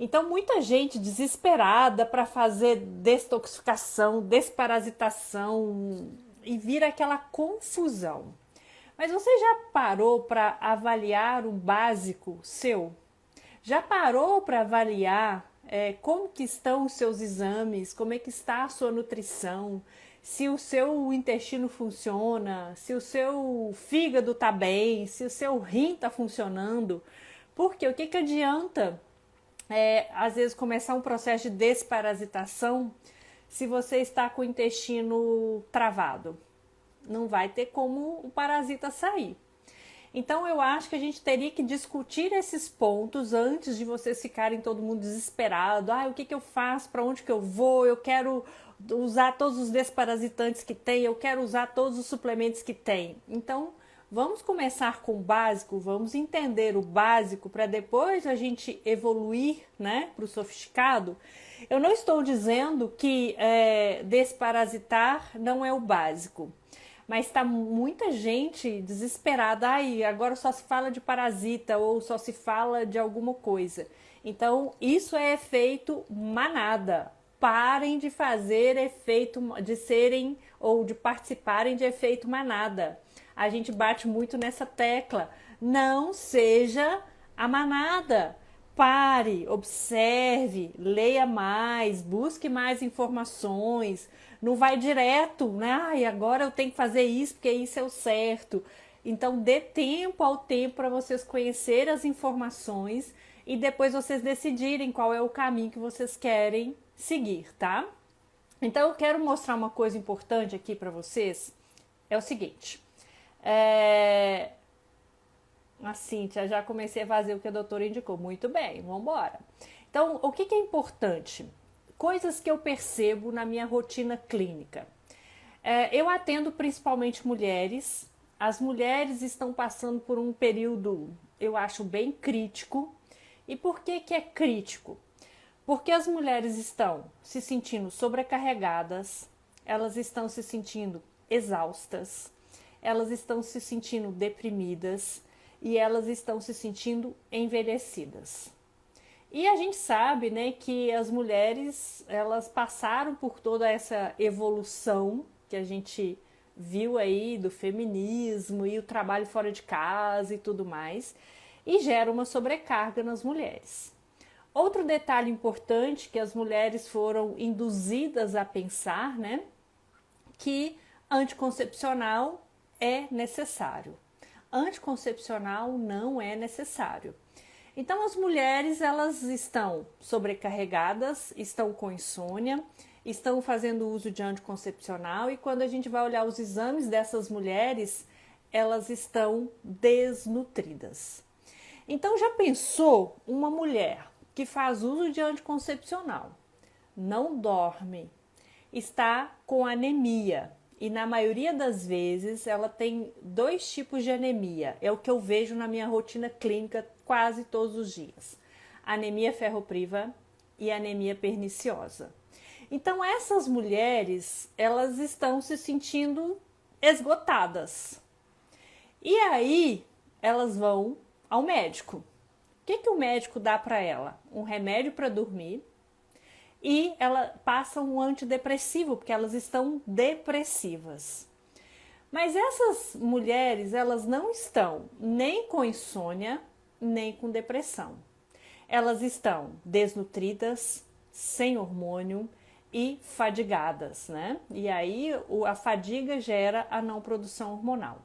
Então, muita gente desesperada para fazer detoxificação, desparasitação e vira aquela confusão. Mas você já parou para avaliar o básico seu? Já parou para avaliar como que estão os seus exames, como é que está a sua nutrição, se o seu intestino funciona, se o seu fígado está bem, se o seu rim está funcionando? Porque o que, que adianta às vezes começar um processo de desparasitação se você está com o intestino travado? Não vai ter como o parasita sair. Então eu acho que a gente teria que discutir esses pontos antes de vocês ficarem todo mundo desesperado. O que eu faço? Para onde que eu vou? Eu quero usar todos os desparasitantes que tem, eu quero usar todos os suplementos que tem. Então vamos começar com o básico, vamos entender o básico para depois a gente evoluir, né, para o sofisticado. Eu não estou dizendo que desparasitar não é o básico. Mas está muita gente desesperada. Agora só se fala de parasita ou só se fala de alguma coisa. Então, isso é efeito manada. Parem de fazer efeito, de serem ou de participarem de efeito manada. A gente bate muito nessa tecla. Não seja a manada. Pare, observe, leia mais, busque mais informações. Não vai direto, né? Agora eu tenho que fazer isso porque isso é o certo. Então dê tempo ao tempo para vocês conhecerem as informações e depois vocês decidirem qual é o caminho que vocês querem seguir, tá? Então eu quero mostrar uma coisa importante aqui para vocês. É o seguinte. A Cíntia, já comecei a fazer o que a doutora indicou. Muito bem, vamos embora. Então, o que é importante? Coisas que eu percebo na minha rotina clínica. Eu atendo principalmente mulheres. As mulheres estão passando por um período, eu acho, bem crítico. E por que é crítico? Porque as mulheres estão se sentindo sobrecarregadas, elas estão se sentindo exaustas, elas estão se sentindo deprimidas e elas estão se sentindo envelhecidas. E a gente sabe, né, que as mulheres, elas passaram por toda essa evolução que a gente viu aí do feminismo e o trabalho fora de casa e tudo mais, e gera uma sobrecarga nas mulheres. Outro detalhe importante que as mulheres foram induzidas a pensar, né, que anticoncepcional é necessário. Anticoncepcional não é necessário. Então as mulheres, elas estão sobrecarregadas, estão com insônia, estão fazendo uso de anticoncepcional e quando a gente vai olhar os exames dessas mulheres, elas estão desnutridas. Então já pensou uma mulher que faz uso de anticoncepcional, não dorme, está com anemia e na maioria das vezes ela tem 2 tipos de anemia, é o que eu vejo na minha rotina clínica quase todos os dias, anemia ferropriva e anemia perniciosa. Então essas mulheres, elas estão se sentindo esgotadas e aí elas vão ao médico. O que o médico dá para ela? Um remédio para dormir e ela passa um antidepressivo, porque elas estão depressivas. Mas essas mulheres, elas não estão nem com insônia, nem com depressão. Elas estão desnutridas, sem hormônio e fadigadas, né? E aí a fadiga gera a não produção hormonal,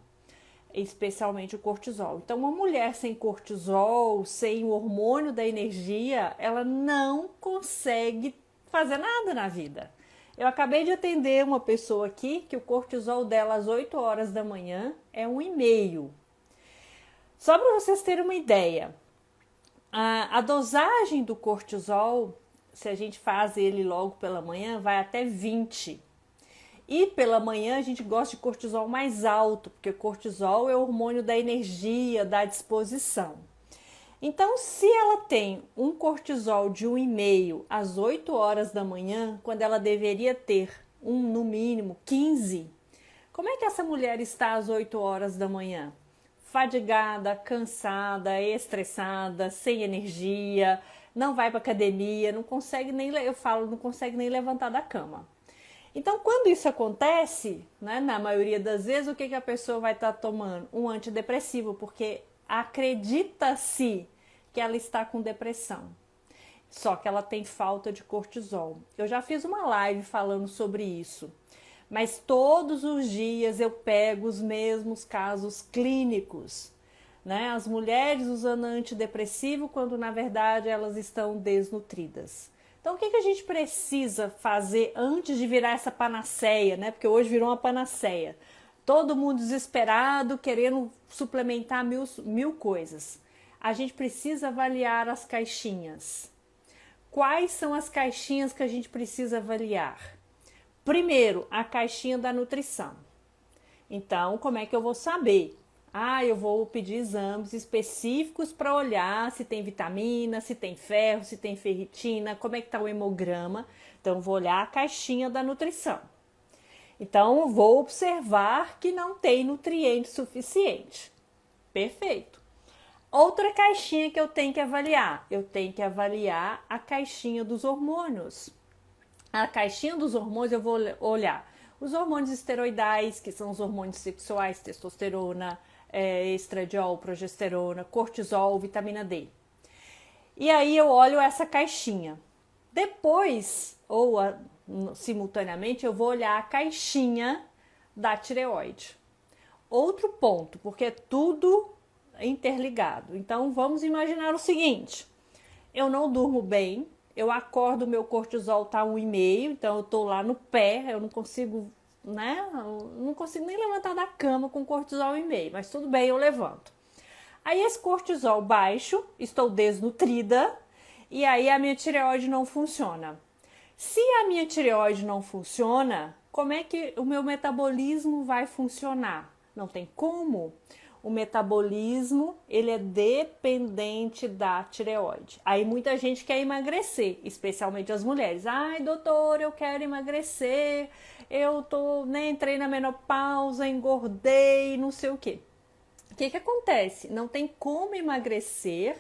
especialmente o cortisol. Então, uma mulher sem cortisol, sem o hormônio da energia, ela não consegue fazer nada na vida. Eu acabei de atender uma pessoa aqui que o cortisol dela às 8 horas da manhã é 1,5. Só para vocês terem uma ideia, a dosagem do cortisol, se a gente faz ele logo pela manhã, vai até 20. E pela manhã a gente gosta de cortisol mais alto, porque cortisol é o hormônio da energia, da disposição. Então, se ela tem um cortisol de 1,5 às 8 horas da manhã, quando ela deveria ter no mínimo 15, como é que essa mulher está às 8 horas da manhã? Fadigada, cansada, estressada, sem energia, não vai para academia, não consegue nem, eu falo, não consegue nem levantar da cama. Então, quando isso acontece, né, na maioria das vezes, o que a pessoa vai estar tomando? Um antidepressivo, porque acredita-se que ela está com depressão. Só que ela tem falta de cortisol. Eu já fiz uma live falando sobre isso. Mas todos os dias eu pego os mesmos casos clínicos, né? As mulheres usando antidepressivo quando na verdade elas estão desnutridas. Então o que a gente precisa fazer antes de virar essa panaceia, né? Porque hoje virou uma panaceia. Todo mundo desesperado, querendo suplementar mil coisas. A gente precisa avaliar as caixinhas. Quais são as caixinhas que a gente precisa avaliar? Primeiro, a caixinha da nutrição. Então, como é que eu vou saber? Eu vou pedir exames específicos para olhar se tem vitamina, se tem ferro, se tem ferritina, como é que está o hemograma. Então, vou olhar a caixinha da nutrição. Então, vou observar que não tem nutriente suficiente. Perfeito. Outra caixinha que eu tenho que avaliar a caixinha dos hormônios. A caixinha dos hormônios eu vou olhar os hormônios esteroidais, que são os hormônios sexuais, testosterona, estradiol, progesterona, cortisol, vitamina D. E aí eu olho essa caixinha. Depois, simultaneamente, eu vou olhar a caixinha da tireoide. Outro ponto, porque é tudo interligado. Então vamos imaginar o seguinte: eu não durmo bem, eu acordo, meu cortisol tá 1,5, então eu tô lá no pé, eu não consigo, né? Eu não consigo nem levantar da cama com cortisol 1,5, mas tudo bem, eu levanto. Aí esse cortisol baixo, estou desnutrida, e aí a minha tireoide não funciona. Se a minha tireoide não funciona, como é que o meu metabolismo vai funcionar? Não tem como. O metabolismo, ele é dependente da tireoide. Aí muita gente quer emagrecer, especialmente as mulheres. Ai, doutor, eu quero emagrecer, entrei na menopausa, engordei, não sei o quê. O que acontece? Não tem como emagrecer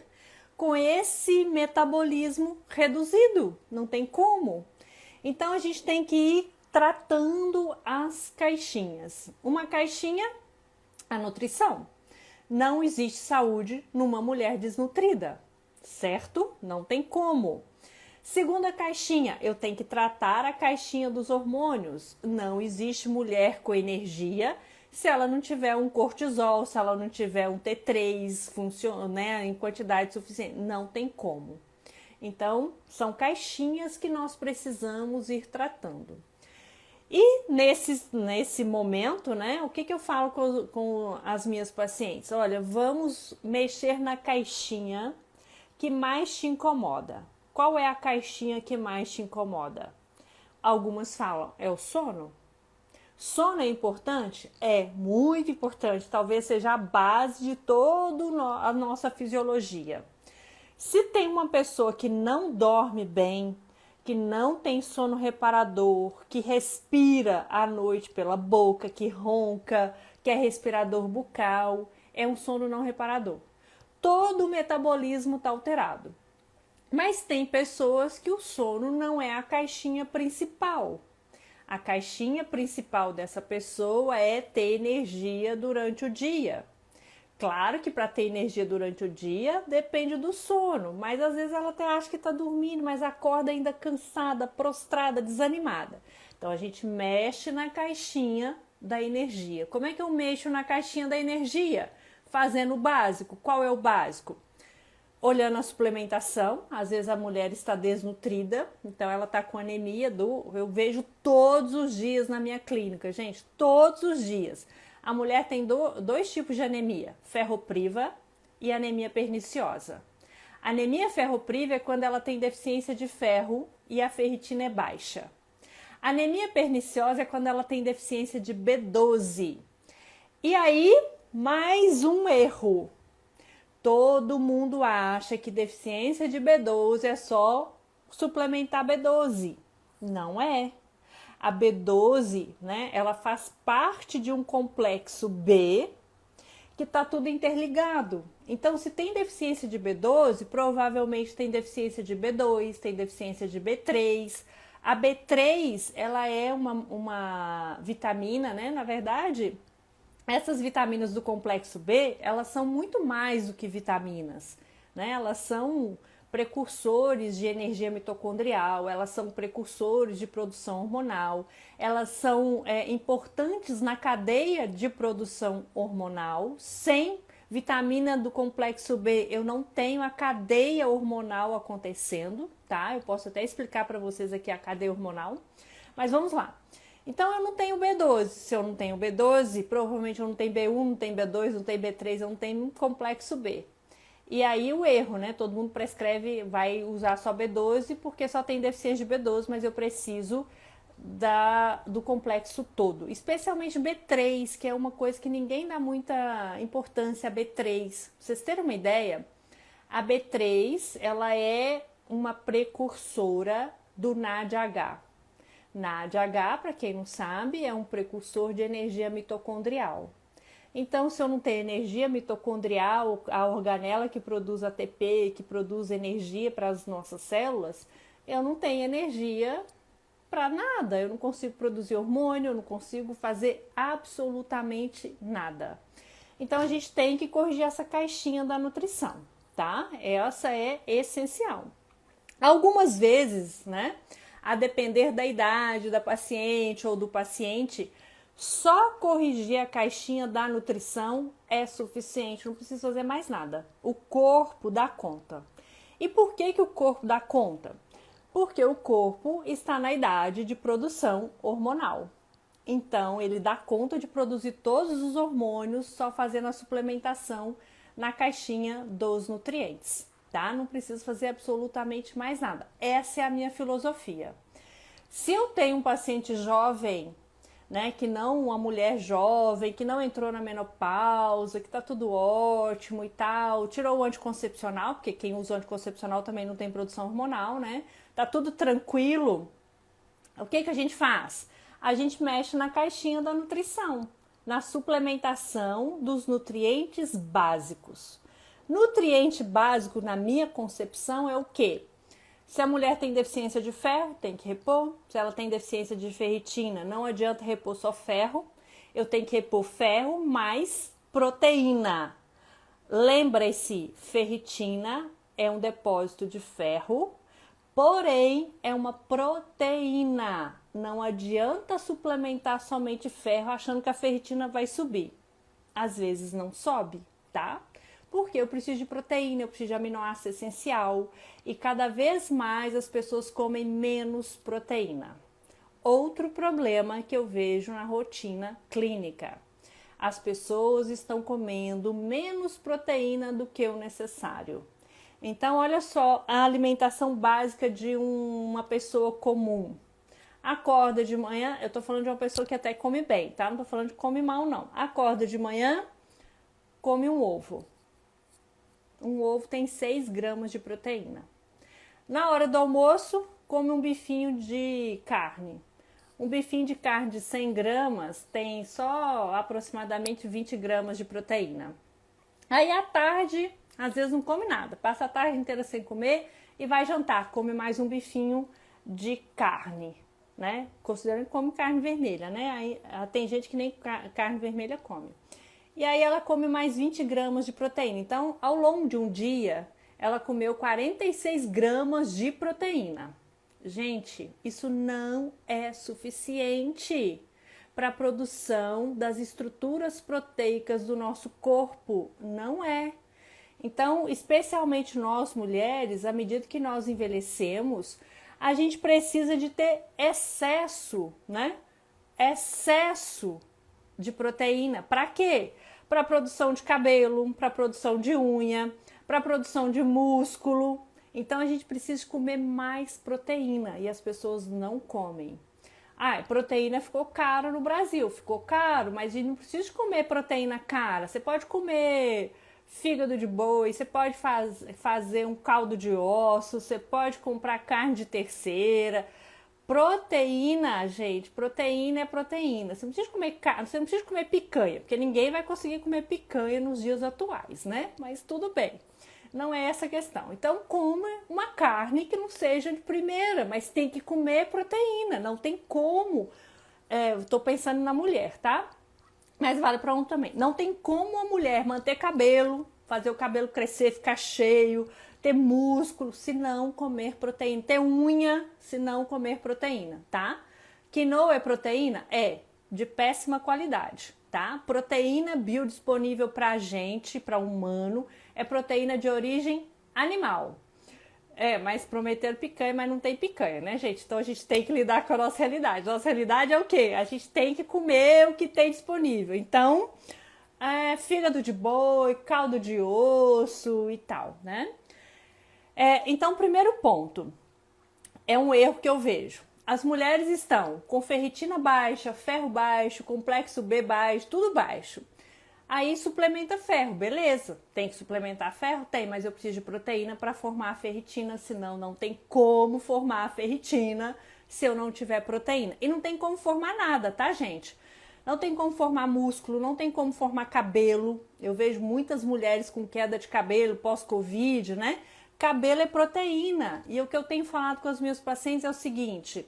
com esse metabolismo reduzido. Não tem como. Então a gente tem que ir tratando as caixinhas. Uma caixinha, a nutrição. Não existe saúde numa mulher desnutrida, certo? Não tem como. Segunda caixinha, eu tenho que tratar a caixinha dos hormônios. Não existe mulher com energia se ela não tiver um cortisol, se ela não tiver um T3 em quantidade suficiente. Não tem como. Então, são caixinhas que nós precisamos ir tratando. E nesse momento, né, o que eu falo com as minhas pacientes? Olha, vamos mexer na caixinha que mais te incomoda. Qual é a caixinha que mais te incomoda? Algumas falam, é o sono? Sono é importante? É muito importante, talvez seja a base de toda a nossa fisiologia. Se tem uma pessoa que não dorme bem, que não tem sono reparador, que respira à noite pela boca, que ronca, que é respirador bucal, é um sono não reparador. Todo o metabolismo está alterado. Mas tem pessoas que o sono não é a caixinha principal. A caixinha principal dessa pessoa é ter energia durante o dia. Claro que para ter energia durante o dia depende do sono, mas às vezes ela até acha que está dormindo, mas acorda ainda cansada, prostrada, desanimada. Então a gente mexe na caixinha da energia. Como é que eu mexo na caixinha da energia? Fazendo o básico. Qual é o básico? Olhando a suplementação, às vezes a mulher está desnutrida, então ela está com anemia, eu vejo todos os dias na minha clínica, gente, todos os dias. A mulher tem dois tipos de anemia, ferropriva e anemia perniciosa. Anemia ferropriva é quando ela tem deficiência de ferro e a ferritina é baixa. Anemia perniciosa é quando ela tem deficiência de B12. E aí, mais um erro. Todo mundo acha que deficiência de B12 é só suplementar B12. Não é. A B12, né, ela faz parte de um complexo B que está tudo interligado. Então, se tem deficiência de B12, provavelmente tem deficiência de B2, tem deficiência de B3. A B3, ela é uma vitamina, né? Na verdade, essas vitaminas do complexo B, elas são muito mais do que vitaminas, né? Elas são precursores de energia mitocondrial, elas são precursores de produção hormonal, elas são importantes na cadeia de produção hormonal. Sem vitamina do complexo B, eu não tenho a cadeia hormonal acontecendo, tá? Eu posso até explicar para vocês aqui a cadeia hormonal, mas vamos lá. Então, eu não tenho B12. Se eu não tenho B12, provavelmente eu não tenho B1, não tenho B2, não tenho B3, eu não tenho complexo B. E aí o erro, né? Todo mundo prescreve, vai usar só B12 porque só tem deficiência de B12, mas eu preciso do complexo todo. Especialmente B3, que é uma coisa que ninguém dá muita importância a B3. Pra vocês terem uma ideia, a B3, ela é uma precursora do NADH. NADH, para quem não sabe, é um precursor de energia mitocondrial. Então, se eu não tenho energia mitocondrial, a organela que produz ATP, que produz energia para as nossas células, eu não tenho energia para nada. Eu não consigo produzir hormônio, eu não consigo fazer absolutamente nada. Então, a gente tem que corrigir essa caixinha da nutrição, tá? Essa é essencial. Algumas vezes, né, a depender da idade da paciente ou do paciente, só corrigir a caixinha da nutrição é suficiente, não precisa fazer mais nada. O corpo dá conta. E por que o corpo dá conta? Porque o corpo está na idade de produção hormonal. Então, ele dá conta de produzir todos os hormônios só fazendo a suplementação na caixinha dos nutrientes, tá? Não precisa fazer absolutamente mais nada. Essa é a minha filosofia. Se eu tenho um paciente jovem, né, que não, uma mulher jovem, que não entrou na menopausa, que tá tudo ótimo e tal, tirou o anticoncepcional, porque quem usa o anticoncepcional também não tem produção hormonal, né? Tá tudo tranquilo. O que a gente faz? A gente mexe na caixinha da nutrição, na suplementação dos nutrientes básicos. Nutriente básico, na minha concepção, é o quê? Se a mulher tem deficiência de ferro, tem que repor. Se ela tem deficiência de ferritina, não adianta repor só ferro. Eu tenho que repor ferro mais proteína. Lembre-se, ferritina é um depósito de ferro, porém é uma proteína. Não adianta suplementar somente ferro achando que a ferritina vai subir. Às vezes não sobe, tá? Porque eu preciso de proteína, eu preciso de aminoácido essencial e cada vez mais as pessoas comem menos proteína. Outro problema que eu vejo na rotina clínica: as pessoas estão comendo menos proteína do que o necessário. Então, olha só a alimentação básica de uma pessoa comum. Acorda de manhã, eu tô falando de uma pessoa que até come bem, tá? Não tô falando de come mal, não. Acorda de manhã, come um ovo. Um ovo tem 6 gramas de proteína. Na hora do almoço, come um bifinho de carne. Um bifinho de carne de 100 gramas tem só aproximadamente 20 gramas de proteína. Aí à tarde, às vezes não come nada. Passa a tarde inteira sem comer e vai jantar. Come mais um bifinho de carne, né? Considerando que come carne vermelha, né? Aí tem gente que nem carne vermelha come. E aí ela come mais 20 gramas de proteína. Então, ao longo de um dia, ela comeu 46 gramas de proteína. Gente, isso não é suficiente para a produção das estruturas proteicas do nosso corpo. Não é. Então, especialmente nós mulheres, à medida que nós envelhecemos, a gente precisa de ter excesso, né? Excesso de proteína. Para quê? Para produção de cabelo, para produção de unha, para produção de músculo. Então a gente precisa comer mais proteína e as pessoas não comem. Ah, proteína ficou caro no Brasil, ficou caro, mas a gente não precisa comer proteína cara. Você pode comer fígado de boi, você pode fazer um caldo de ossos, você pode comprar carne de terceira. Proteína, gente, proteína é proteína. Você não precisa comer carne, você não precisa comer picanha, porque ninguém vai conseguir comer picanha nos dias atuais, né? Mas tudo bem. Não é essa a questão. Então, coma uma carne que não seja de primeira, mas tem que comer proteína. Não tem como. Estou pensando na mulher, tá? Mas vale para um também. Não tem como a mulher manter cabelo, fazer o cabelo crescer, ficar cheio, ter músculo, se não comer proteína. Ter unha, se não comer proteína, tá? Quinoa é proteína? É, de péssima qualidade, tá? Proteína biodisponível pra gente, para humano, é proteína de origem animal. Mas prometeram picanha, mas não tem picanha, né, gente? Então a gente tem que lidar com a nossa realidade. Nossa realidade é o quê? A gente tem que comer o que tem disponível. Então, fígado de boi, caldo de osso e tal, né? Então, primeiro ponto, é um erro que eu vejo. As mulheres estão com ferritina baixa, ferro baixo, complexo B baixo, tudo baixo. Aí suplementa ferro, beleza. Tem que suplementar ferro? Tem, mas eu preciso de proteína para formar a ferritina, senão não tem como formar a ferritina se eu não tiver proteína. E não tem como formar nada, tá, gente? Não tem como formar músculo, não tem como formar cabelo. Eu vejo muitas mulheres com queda de cabelo pós-Covid, né? Cabelo é proteína. E o que eu tenho falado com os meus pacientes é o seguinte: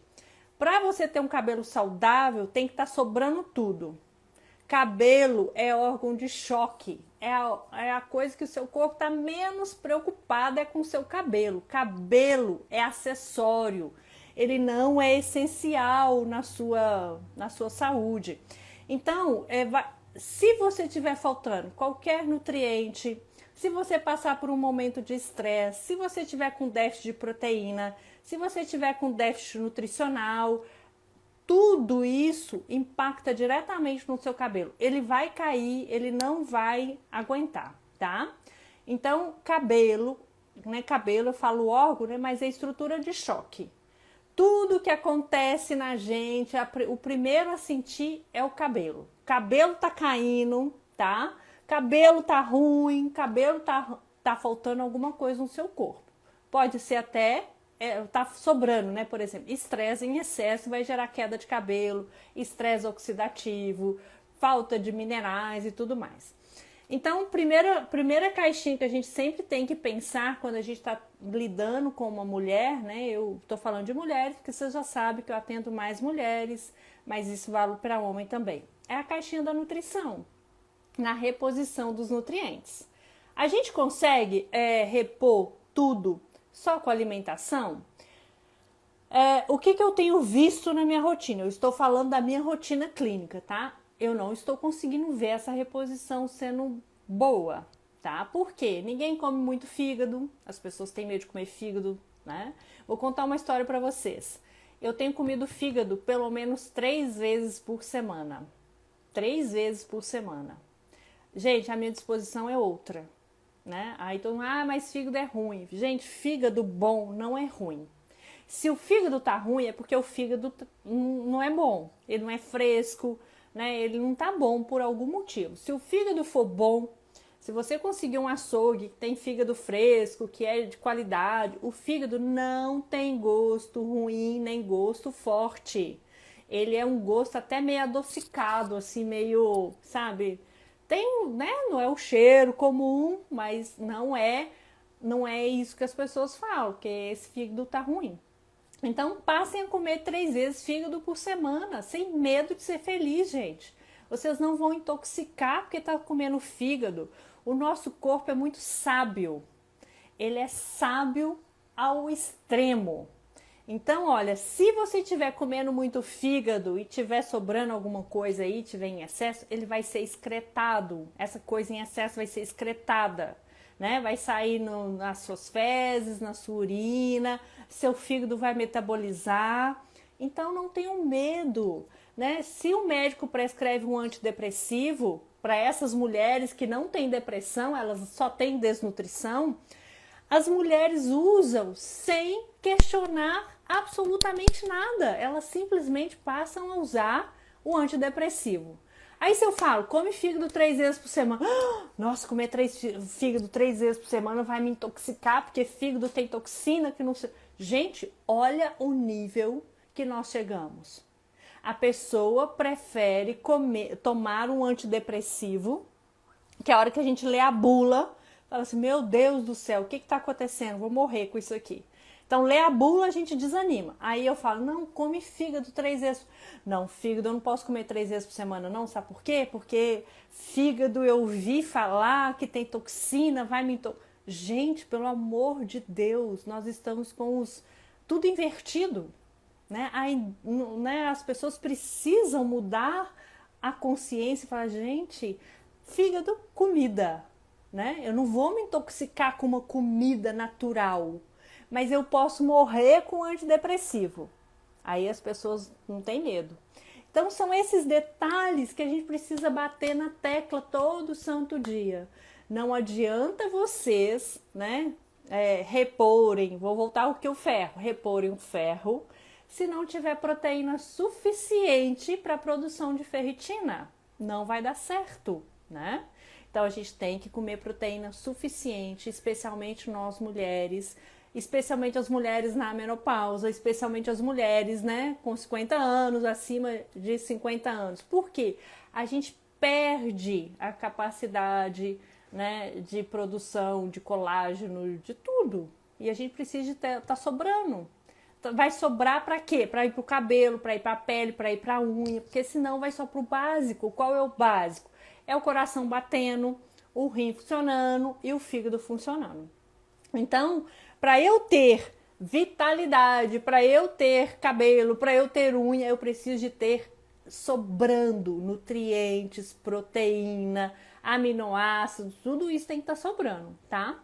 para você ter um cabelo saudável, tem que estar sobrando tudo. Cabelo é órgão de choque, é a coisa que o seu corpo está menos preocupado com o seu cabelo. Cabelo é acessório, ele não é essencial na sua saúde. Então, se você estiver faltando qualquer nutriente, se você passar por um momento de estresse, se você tiver com déficit de proteína, se você tiver com déficit nutricional, tudo isso impacta diretamente no seu cabelo. Ele vai cair, ele não vai aguentar, tá? Então, cabelo, né? Cabelo, eu falo órgão, né? Mas é estrutura de choque. Tudo que acontece na gente, o primeiro a sentir é o cabelo. Cabelo tá caindo, tá? Cabelo tá ruim, cabelo tá faltando alguma coisa no seu corpo. Pode ser até tá sobrando, né? Por exemplo, estresse em excesso vai gerar queda de cabelo, estresse oxidativo, falta de minerais e tudo mais. Então, primeira caixinha que a gente sempre tem que pensar quando a gente está lidando com uma mulher, né? Eu tô falando de mulheres, porque você já sabe que eu atendo mais mulheres, mas isso vale para homem também. É a caixinha da nutrição, na reposição dos nutrientes. A gente consegue repor tudo só com alimentação? O que eu tenho visto na minha rotina? Eu estou falando da minha rotina clínica, tá? Eu não estou conseguindo ver essa reposição sendo boa, tá? Por quê? Ninguém come muito fígado, as pessoas têm medo de comer fígado, né? Vou contar uma história para vocês. Eu tenho comido fígado pelo menos 3 vezes por semana. 3 vezes por semana. Gente, a minha disposição é outra, né? Aí todo mundo, mas fígado é ruim. Gente, fígado bom não é ruim. Se o fígado tá ruim é porque o fígado não é bom, ele não é fresco, né? Ele não tá bom por algum motivo. Se o fígado for bom, se você conseguir um açougue que tem fígado fresco, que é de qualidade, o fígado não tem gosto ruim nem gosto forte. Ele é um gosto até meio adocicado, assim, meio, sabe? Tem, né? Não é o cheiro comum, mas não é isso que as pessoas falam, que esse fígado tá ruim. Então, passem a comer 3 vezes fígado por semana, sem medo de ser feliz, gente. Vocês não vão intoxicar porque tá comendo fígado. O nosso corpo é muito sábio. Ele é sábio ao extremo. Então, olha, se você estiver comendo muito fígado e tiver sobrando alguma coisa aí, tiver em excesso, ele vai ser excretado. Essa coisa em excesso vai ser excretada, né? Vai sair nas suas fezes, na sua urina, seu fígado vai metabolizar. Então, não tenham medo, né? Se o médico prescreve um antidepressivo para essas mulheres que não têm depressão, elas só têm desnutrição, as mulheres usam sem questionar absolutamente nada. Elas simplesmente passam a usar o antidepressivo. Aí se eu falo, come fígado 3 vezes por semana. Nossa, comer fígado 3 vezes por semana vai me intoxicar, porque fígado tem toxina que não sei. Gente, olha o nível que nós chegamos? A pessoa prefere tomar um antidepressivo, que a hora que a gente lê a bula, fala assim, meu Deus do céu, o que está acontecendo? Vou morrer com isso aqui. Então, lê a bula, a gente desanima. Aí eu falo, não, come fígado 3 vezes. Não, fígado eu não posso comer 3 vezes por semana, não. Sabe por quê? Porque fígado eu ouvi falar que tem toxina, vai me... Gente, pelo amor de Deus, nós estamos com tudo invertido. Né? Aí, né, as pessoas precisam mudar a consciência e falar, gente, fígado, comida. Né? Eu não vou me intoxicar com uma comida natural, mas eu posso morrer com antidepressivo. Aí as pessoas não têm medo. Então são esses detalhes que a gente precisa bater na tecla todo santo dia. Não adianta vocês, né, reporem, vou voltar ao que o ferro, reporem o ferro, se não tiver proteína suficiente para a produção de ferritina. Não vai dar certo, né? Então a gente tem que comer proteína suficiente, especialmente nós mulheres, especialmente as mulheres na menopausa, especialmente as mulheres, né, com 50 anos, acima de 50 anos. Por quê? A gente perde a capacidade, né, de produção de colágeno, de tudo. E a gente precisa tá sobrando. Vai sobrar para quê? Para ir para o cabelo, para ir para a pele, para ir para a unha, porque senão vai só para o básico. Qual é o básico? É o coração batendo, o rim funcionando e o fígado funcionando. Então, para eu ter vitalidade, para eu ter cabelo, para eu ter unha, eu preciso de ter sobrando nutrientes, proteína, aminoácidos, tudo isso tem que estar sobrando, tá?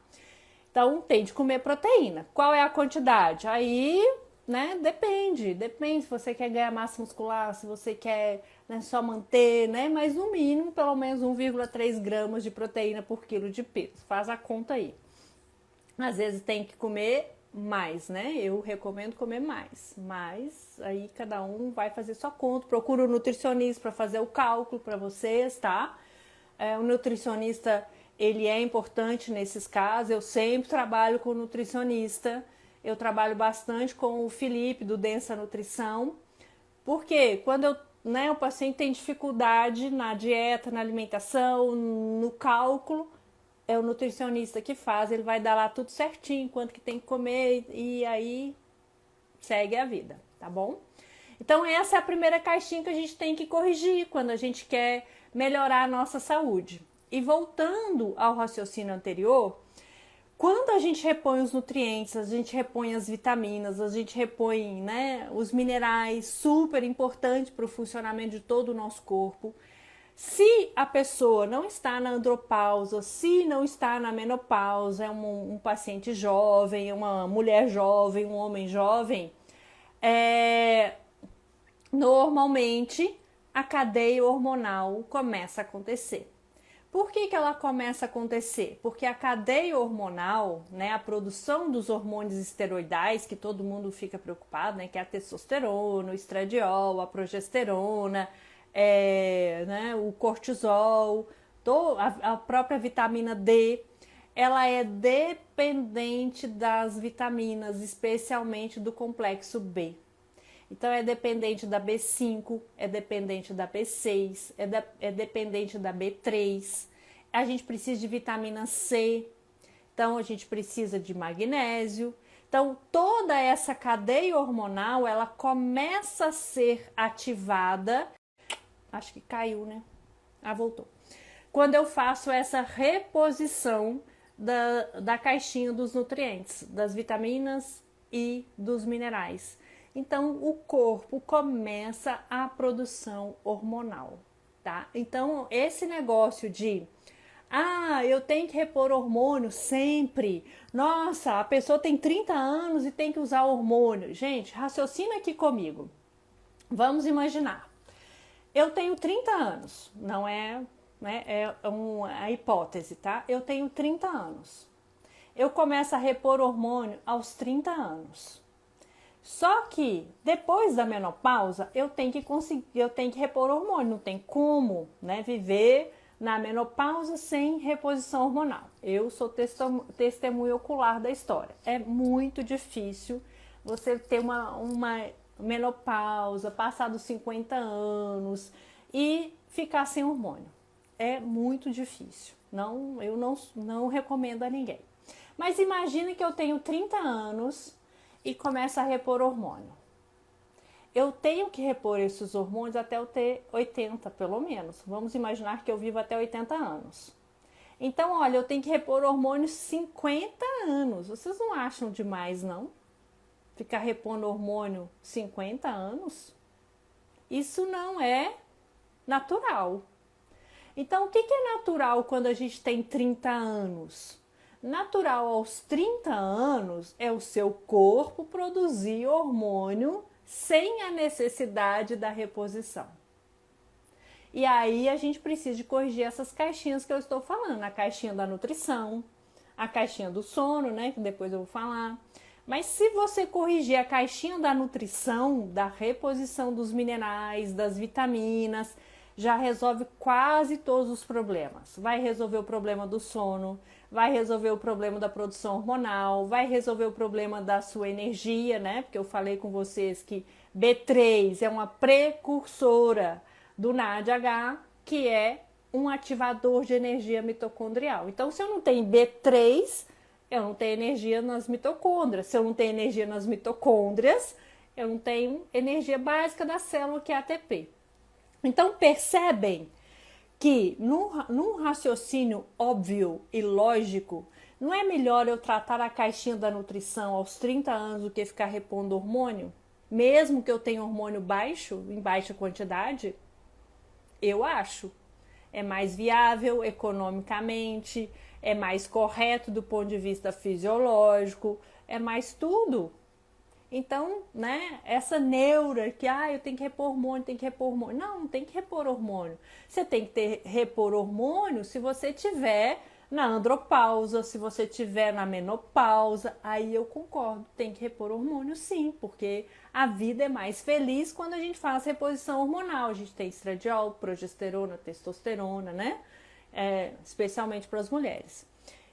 Então, tem de comer proteína. Qual é a quantidade? Aí, né, depende se você quer ganhar massa muscular, se você quer, né, só manter, né, mas no mínimo, pelo menos 1,3 gramas de proteína por quilo de peso. Faz a conta aí. Às vezes tem que comer mais, né? Eu recomendo comer mais, mas aí cada um vai fazer sua conta. Procura um nutricionista para fazer o cálculo para vocês, tá? O nutricionista, ele é importante nesses casos. Eu sempre trabalho com nutricionista. Eu trabalho bastante com o Felipe do Densa Nutrição, porque quando o paciente tem dificuldade na dieta, na alimentação, no cálculo, é o nutricionista que faz, ele vai dar lá tudo certinho, quanto que tem que comer e aí segue a vida, tá bom? Então essa é a primeira caixinha que a gente tem que corrigir quando a gente quer melhorar a nossa saúde. E voltando ao raciocínio anterior, quando a gente repõe os nutrientes, a gente repõe as vitaminas, a gente repõe, né, os minerais, super importante para o funcionamento de todo o nosso corpo. Se a pessoa não está na andropausa, se não está na menopausa, é um paciente jovem, uma mulher jovem, um homem jovem, normalmente a cadeia hormonal começa a acontecer. Por que ela começa a acontecer? Porque a cadeia hormonal, né, a produção dos hormônios esteroidais, que todo mundo fica preocupado, né, que é a testosterona, o estradiol, a progesterona, né, o cortisol, a própria vitamina D, ela é dependente das vitaminas, especialmente do complexo B. Então é dependente da B5, é dependente da B6, é dependente da B3. A gente precisa de vitamina C, então a gente precisa de magnésio. Então toda essa cadeia hormonal, ela começa a ser ativada. Acho que caiu, né? Voltou. Quando eu faço essa reposição da caixinha dos nutrientes, das vitaminas e dos minerais. Então, o corpo começa a produção hormonal, tá? Então, esse negócio de, eu tenho que repor hormônio sempre. Nossa, a pessoa tem 30 anos e tem que usar hormônio. Gente, raciocina aqui comigo. Vamos imaginar. Eu tenho 30 anos, não é, né, a hipótese, tá? Eu tenho 30 anos. Eu começo a repor hormônio aos 30 anos. Só que depois da menopausa eu tenho que repor hormônio, não tem como, né, viver na menopausa sem reposição hormonal. Eu sou testemunha ocular da história. É muito difícil você ter uma menopausa, passar dos 50 anos e ficar sem hormônio. É muito difícil. Eu não recomendo a ninguém. Mas imagine que eu tenho 30 anos e começo a repor hormônio. Eu tenho que repor esses hormônios até eu ter 80, pelo menos. Vamos imaginar que eu vivo até 80 anos. Então, olha, eu tenho que repor hormônios 50 anos. Vocês não acham demais, não? Ficar repondo hormônio 50 anos? Isso não é natural. Então, o que é natural quando a gente tem 30 anos? Natural aos 30 anos é o seu corpo produzir hormônio sem a necessidade da reposição. E aí a gente precisa de corrigir essas caixinhas que eu estou falando. A caixinha da nutrição, a caixinha do sono, né? Que depois eu vou falar. Mas se você corrigir a caixinha da nutrição, da reposição dos minerais, das vitaminas, já resolve quase todos os problemas. Vai resolver o problema do sono, vai resolver o problema da produção hormonal, vai resolver o problema da sua energia, né? Porque eu falei com vocês que B3 é uma precursora do NADH, que é um ativador de energia mitocondrial. Então, se eu não tenho B3, eu não tenho energia nas mitocôndrias. Se eu não tenho energia nas mitocôndrias, eu não tenho energia básica da célula, que é ATP. Então, percebem que num raciocínio óbvio e lógico, não é melhor eu tratar a caixinha da nutrição aos 30 anos do que ficar repondo hormônio? Mesmo que eu tenha hormônio baixo, em baixa quantidade? Eu acho. É mais viável economicamente, é mais correto do ponto de vista fisiológico, é mais tudo. Então, né, essa neura que eu tenho que repor hormônio, tem que repor hormônio. Não tem que repor hormônio. Você tem que repor hormônio se você tiver na andropausa, se você tiver na menopausa, aí eu concordo, tem que repor hormônio sim, porque a vida é mais feliz quando a gente faz reposição hormonal. A gente tem estradiol, progesterona, testosterona, né? Especialmente para as mulheres.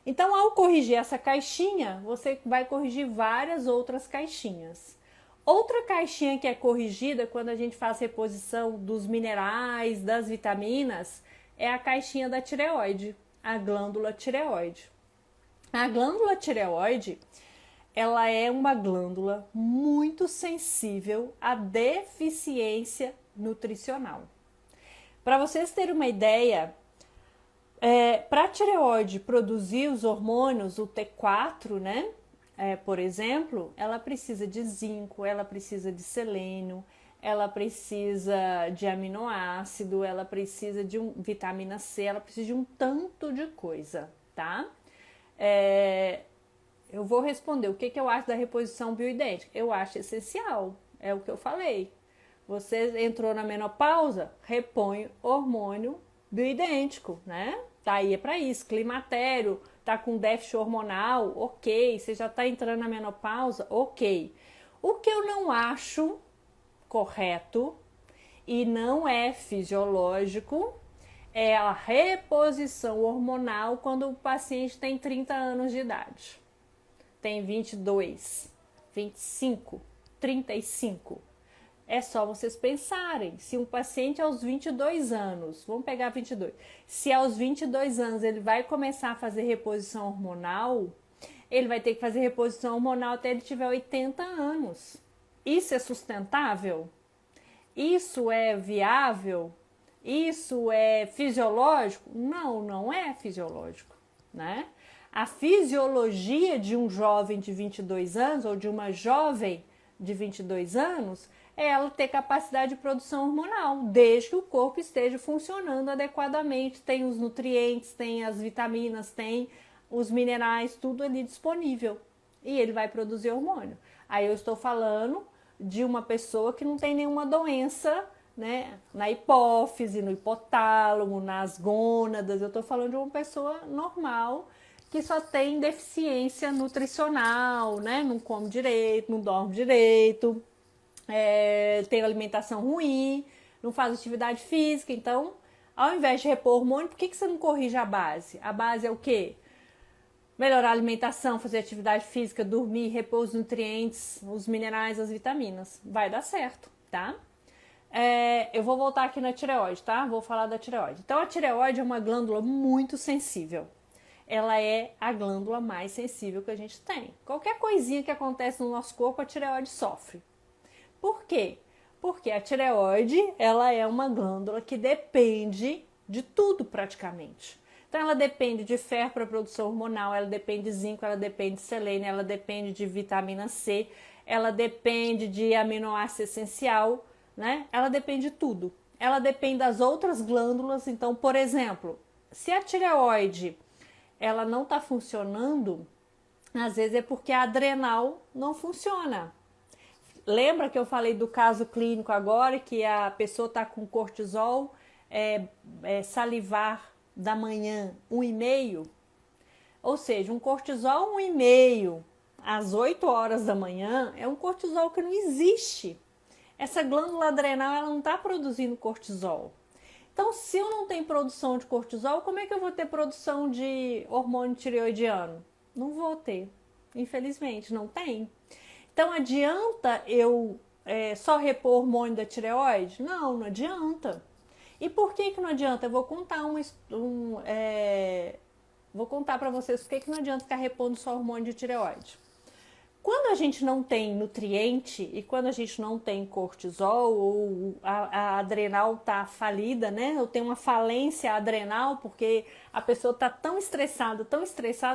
Então, ao corrigir essa caixinha, você vai corrigir várias outras caixinhas. Outra caixinha que é corrigida quando a gente faz reposição dos minerais, das vitaminas, é a caixinha da tireoide, a glândula tireoide. A glândula tireoide, ela é uma glândula muito sensível à deficiência nutricional. Para vocês terem uma ideia, para a tireoide produzir os hormônios, o T4, né? Por exemplo, ela precisa de zinco, ela precisa de selênio, ela precisa de aminoácido, ela precisa de vitamina C, ela precisa de um tanto de coisa, tá? Eu vou responder o que eu acho da reposição bioidêntica. Eu acho essencial, é o que eu falei. Você entrou na menopausa, repõe hormônio bioidêntico, né? Tá aí para isso, climatério, tá com déficit hormonal, ok. Você já tá entrando na menopausa, ok. O que eu não acho correto e não é fisiológico é a reposição hormonal quando o paciente tem 30 anos de idade. Tem 22, 25, 35. É só vocês pensarem, se um paciente aos 22 anos, vamos pegar 22, se aos 22 anos ele vai começar a fazer reposição hormonal, ele vai ter que fazer reposição hormonal até ele tiver 80 anos. Isso é sustentável? Isso é viável? Isso é fisiológico? Não, não é fisiológico, né? A fisiologia de um jovem de 22 anos ou de uma jovem de 22 anos é ela ter capacidade de produção hormonal, desde que o corpo esteja funcionando adequadamente, tem os nutrientes, tem as vitaminas, tem os minerais, tudo ali disponível. E ele vai produzir hormônio. Aí eu estou falando de uma pessoa que não tem nenhuma doença, né, na hipófise, no hipotálamo, nas gônadas. Eu estou falando de uma pessoa normal que só tem deficiência nutricional, né, não come direito, não dorme direito, tem alimentação ruim, não faz atividade física. Então, ao invés de repor hormônio, por que você não corrige a base? A base é o quê? melhorar a alimentação, fazer atividade física, dormir, repor os nutrientes, os minerais, as vitaminas. Vai dar certo, tá? Eu vou voltar aqui na tireoide, tá? Vou falar da tireoide. Então, a tireoide é uma glândula muito sensível. Ela é a glândula mais sensível que a gente tem. Qualquer coisinha que acontece no nosso corpo, a tireoide sofre. Por quê? Porque a tireoide, ela é uma glândula que depende de tudo praticamente. Então, ela depende de ferro para a produção hormonal, ela depende de zinco, ela depende de selênio, ela depende de vitamina C, ela depende de aminoácido essencial, né? Ela depende de tudo. Ela depende das outras glândulas. Então, por exemplo, se a tireoide ela não está funcionando, às vezes é porque a adrenal não funciona. Lembra que eu falei do caso clínico agora, que a pessoa está com cortisol salivar da manhã 1,5? Ou seja, um cortisol 1,5 às 8 horas da manhã é um cortisol que não existe. Essa glândula adrenal ela não está produzindo cortisol. Então, se eu não tenho produção de cortisol, como é que eu vou ter produção de hormônio tireoidiano? Não vou ter, infelizmente, não tem. Então, adianta eu só repor hormônio da tireoide? Não, não adianta. E por que não adianta? Eu vou contar vou contar para vocês por que não adianta ficar repondo só hormônio de tireoide. Quando a gente não tem nutriente e quando a gente não tem cortisol ou a adrenal tá falida, né? Ou tem uma falência adrenal porque a pessoa tá tão estressada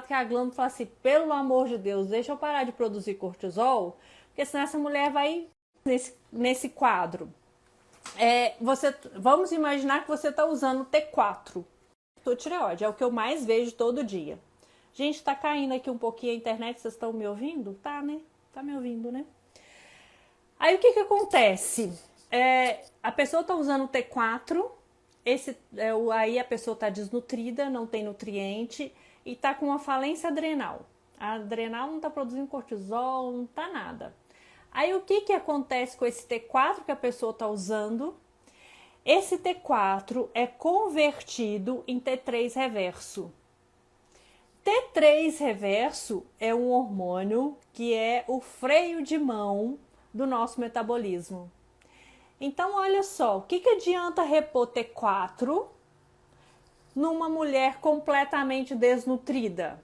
que a glândula fala assim, pelo amor de Deus, deixa eu parar de produzir cortisol, porque senão essa mulher vai nesse quadro. Vamos imaginar que você tá usando T4, tireoide, é o que eu mais vejo todo dia. Gente, tá caindo aqui um pouquinho a internet, vocês estão me ouvindo? Tá, né? Tá me ouvindo, né? Aí o que acontece? A pessoa tá usando o T4, aí a pessoa tá desnutrida, não tem nutriente e tá com uma falência adrenal. A adrenal não tá produzindo cortisol, não tá nada. Aí o que acontece com esse T4 que a pessoa tá usando? Esse T4 é convertido em T3 reverso. T3 reverso é um hormônio que é o freio de mão do nosso metabolismo. Então, olha só, o que adianta repor T4 numa mulher completamente desnutrida?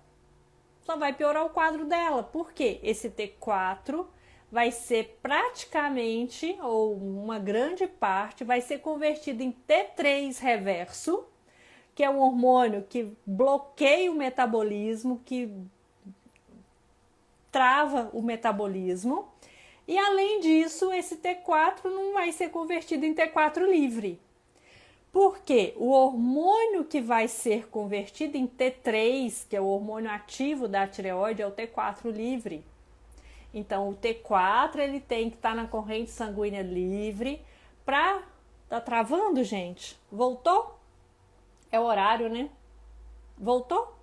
Só vai piorar o quadro dela. Por quê? Esse T4 vai ser praticamente, ou uma grande parte, vai ser convertido em T3 reverso, que é um hormônio que bloqueia o metabolismo, que trava o metabolismo. E além disso, esse T4 não vai ser convertido em T4 livre. Porque o hormônio que vai ser convertido em T3, que é o hormônio ativo da tireoide, é o T4 livre. Então, o T4 ele tem que estar na corrente sanguínea livre para... Tá travando, gente? Voltou? É o horário, né? Voltou?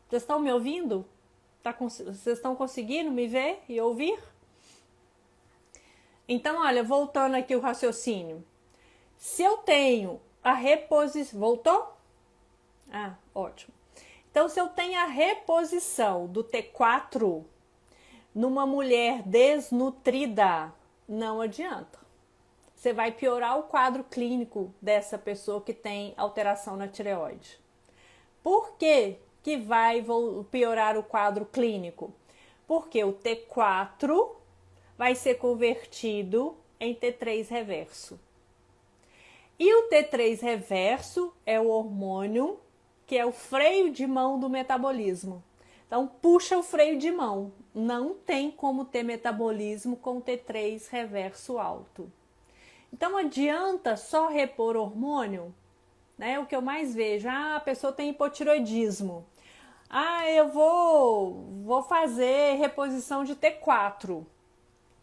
Vocês estão me ouvindo? Vocês estão conseguindo me ver e ouvir? Então, olha, voltando aqui o raciocínio. Se eu tenho a reposição... Voltou? Ah, ótimo. Então, se eu tenho a reposição do T4 numa mulher desnutrida, não adianta. Você vai piorar o quadro clínico dessa pessoa que tem alteração na tireoide. Por que vai piorar o quadro clínico? Porque o T4 vai ser convertido em T3 reverso. E o T3 reverso é o hormônio que é o freio de mão do metabolismo. Então, puxa o freio de mão. Não tem como ter metabolismo com T3 reverso alto. Então, adianta só repor hormônio? Né? O que eu mais vejo, a pessoa tem hipotiroidismo. Eu vou fazer reposição de T4.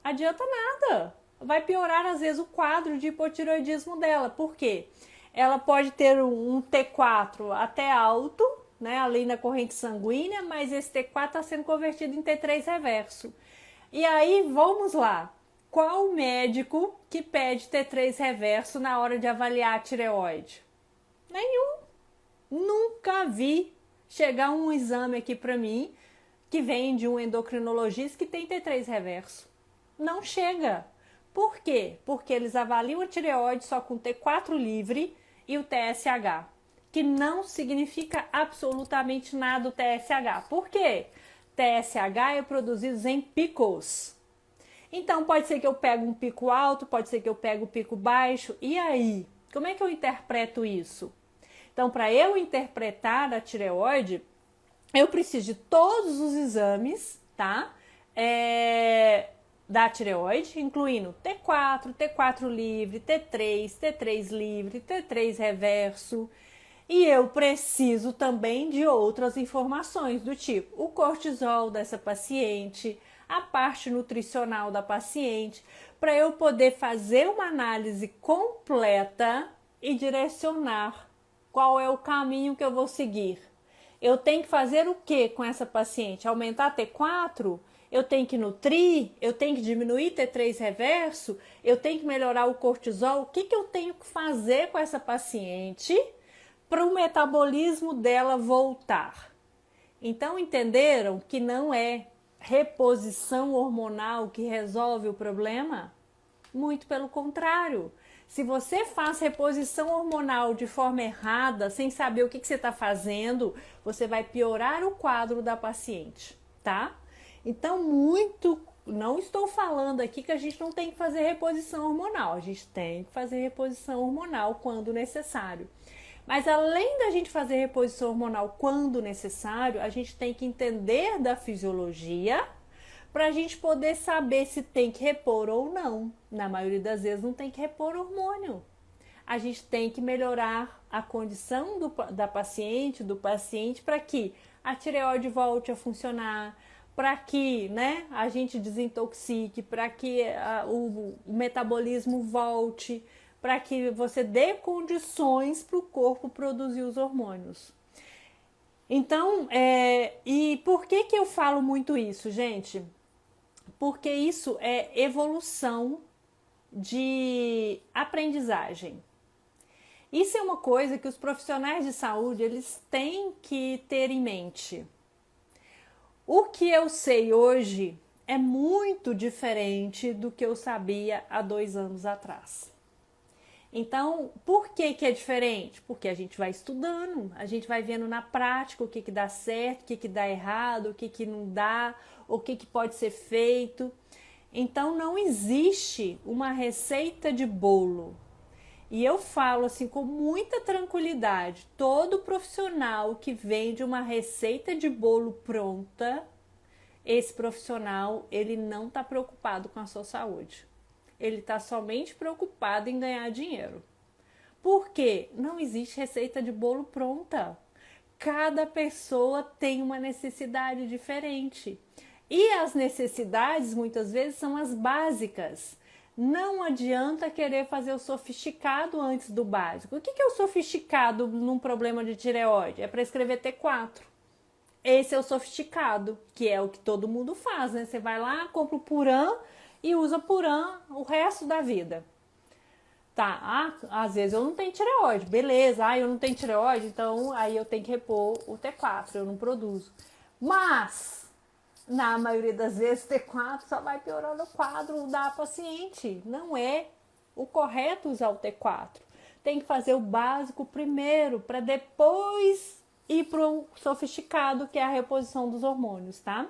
Adianta nada. Vai piorar, às vezes, o quadro de hipotiroidismo dela. Por quê? Ela pode ter um T4 até alto, né, ali na corrente sanguínea, mas esse T4 está sendo convertido em T3 reverso. E aí, vamos lá. Qual médico que pede T3 reverso na hora de avaliar a tireoide? Nenhum. Nunca vi chegar um exame aqui para mim que vem de um endocrinologista que tem T3 reverso. Não chega. Por quê? Porque eles avaliam a tireoide só com T4 livre e o TSH, que não significa absolutamente nada o TSH. Por quê? TSH é produzido em picos. Então pode ser que eu pegue um pico alto, pode ser que eu pegue um pico baixo. E aí? Como é que eu interpreto isso? Então, para eu interpretar a tireoide, eu preciso de todos os exames, tá? Da tireoide, incluindo T4, T4 livre, T3, T3 livre, T3 reverso. E eu preciso também de outras informações do tipo o cortisol dessa paciente, a parte nutricional da paciente, para eu poder fazer uma análise completa e direcionar qual é o caminho que eu vou seguir. Eu tenho que fazer o que com essa paciente? Aumentar T4? Eu tenho que nutrir? Eu tenho que diminuir T3 reverso? Eu tenho que melhorar o cortisol? O que eu tenho que fazer com essa paciente para o metabolismo dela voltar? Então, entenderam que não é reposição hormonal que resolve o problema? Muito pelo contrário. Se você faz reposição hormonal de forma errada, sem saber o que você está fazendo, você vai piorar o quadro da paciente, tá? Então, não estou falando aqui que a gente não tem que fazer reposição hormonal. A gente tem que fazer reposição hormonal quando necessário. Mas além da gente fazer reposição hormonal quando necessário, a gente tem que entender da fisiologia para a gente poder saber se tem que repor ou não. Na maioria das vezes não tem que repor hormônio. A gente tem que melhorar a condição da paciente, do paciente, para que a tireoide volte a funcionar, para que, né, a gente desintoxique, para que o metabolismo volte, para que você dê condições para o corpo produzir os hormônios. Então, e por que eu falo muito isso, gente? Porque isso é evolução de aprendizagem. Isso é uma coisa que os profissionais de saúde, eles têm que ter em mente. O que eu sei hoje é muito diferente do que eu sabia há 2 anos atrás. Então, por que é diferente? Porque a gente vai estudando, a gente vai vendo na prática o que dá certo, o que dá errado, o que não dá, o que pode ser feito. Então, não existe uma receita de bolo. E eu falo assim com muita tranquilidade, todo profissional que vende uma receita de bolo pronta, esse profissional, ele não está preocupado com a sua saúde. Ele está somente preocupado em ganhar dinheiro. Por quê? Não existe receita de bolo pronta. Cada pessoa tem uma necessidade diferente. E as necessidades, muitas vezes, são as básicas. Não adianta querer fazer o sofisticado antes do básico. O que é o sofisticado num problema de tireoide? É para escrever T4. Esse é o sofisticado, que é o que todo mundo faz, né? Você vai lá, compra o Puran e usa Puran o resto da vida. Tá, às vezes eu não tenho tireoide, beleza, eu não tenho tireoide, então aí eu tenho que repor o T4, eu não produzo. Mas, na maioria das vezes, o T4 só vai piorando o quadro da paciente. Não é o correto usar o T4. Tem que fazer o básico primeiro, para depois ir para o sofisticado, que é a reposição dos hormônios, tá?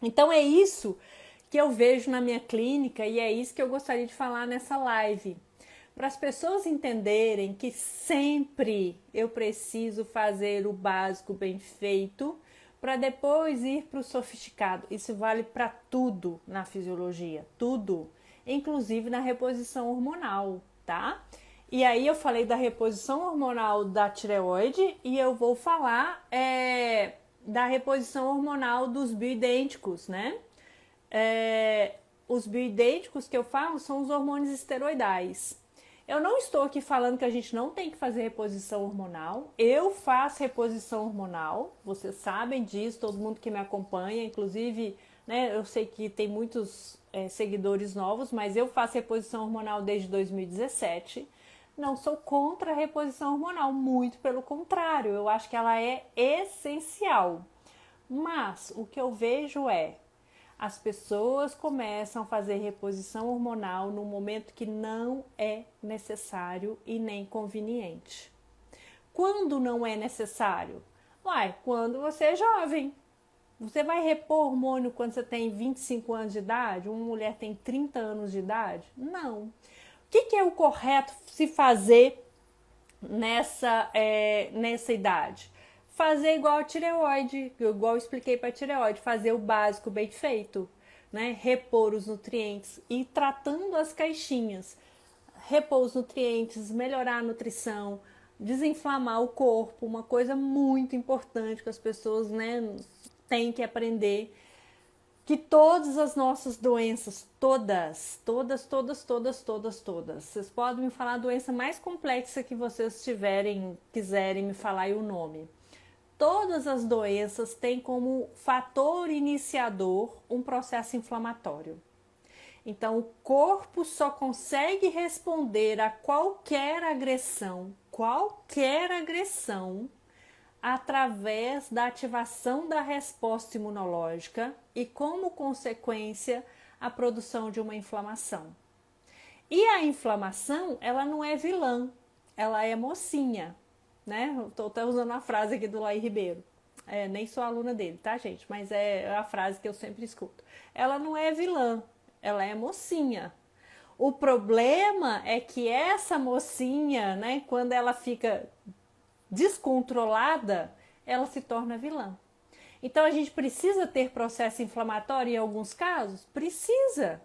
Então é isso que eu vejo na minha clínica e é isso que eu gostaria de falar nessa live. Para as pessoas entenderem que sempre eu preciso fazer o básico bem feito para depois ir para o sofisticado. Isso vale para tudo na fisiologia, tudo, inclusive na reposição hormonal, tá? E aí eu falei da reposição hormonal da tireoide e eu vou falar da reposição hormonal dos bioidênticos, né? Os bioidênticos que eu falo são os hormônios esteroidais. Eu não estou aqui falando que a gente não tem que fazer reposição hormonal. Eu faço reposição hormonal, vocês sabem disso, todo mundo que me acompanha, inclusive, né, eu sei que tem muitos seguidores novos, mas eu faço reposição hormonal desde 2017. Não sou contra a reposição hormonal, muito pelo contrário, eu acho que ela é essencial. Mas o que eu vejo é as pessoas começam a fazer reposição hormonal no momento que não é necessário e nem conveniente. Quando não é necessário? Uai, quando você é jovem. Você vai repor hormônio quando você tem 25 anos de idade? Uma mulher tem 30 anos de idade? Não. O que é o correto se fazer nessa idade? Fazer igual a tireoide, igual eu expliquei para a tireoide, fazer o básico bem feito, né? Repor os nutrientes e tratando as caixinhas. Repor os nutrientes, melhorar a nutrição, desinflamar o corpo, uma coisa muito importante que as pessoas, né, têm que aprender, que todas as nossas doenças, todas, vocês podem me falar a doença mais complexa que vocês quiserem me falar e o nome. Todas as doenças têm como fator iniciador um processo inflamatório. Então, o corpo só consegue responder a qualquer agressão, através da ativação da resposta imunológica e, como consequência, a produção de uma inflamação. E a inflamação, ela não é vilã, ela é mocinha, né? Estou até usando a frase aqui do Laí Ribeiro. Nem sou aluna dele, tá, gente? Mas é a frase que eu sempre escuto. Ela não é vilã, ela é mocinha. O problema é que essa mocinha, né, quando ela fica descontrolada, ela se torna vilã. Então a gente precisa ter processo inflamatório em alguns casos? Precisa.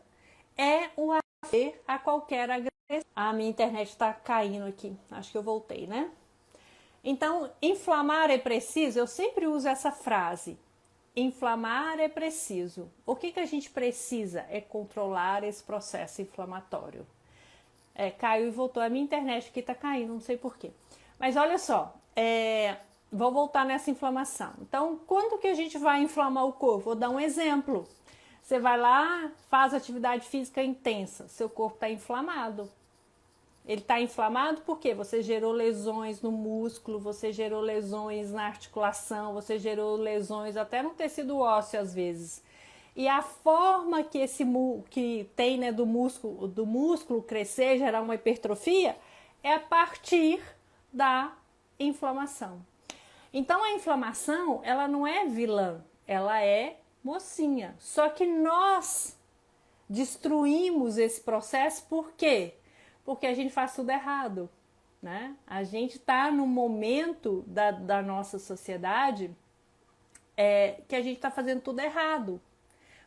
É o haver a qualquer agressão. A minha internet está caindo aqui. Acho que eu voltei, né? Então, inflamar é preciso? Eu sempre uso essa frase. Inflamar é preciso. O que a gente precisa é controlar esse processo inflamatório. Caiu e voltou. A minha internet aqui está caindo, não sei porquê. Mas olha só, vou voltar nessa inflamação. Então, quando que a gente vai inflamar o corpo? Vou dar um exemplo. Você vai lá, faz atividade física intensa, seu corpo está inflamado. Ele está inflamado porque você gerou lesões no músculo, você gerou lesões na articulação, você gerou lesões até no tecido ósseo às vezes. E a forma que que tem, né, do músculo crescer, gerar uma hipertrofia, é a partir da inflamação. Então a inflamação, ela não é vilã, ela é mocinha. Só que nós destruímos esse processo por quê? Porque a gente faz tudo errado, né? A gente está num momento da nossa sociedade que a gente está fazendo tudo errado.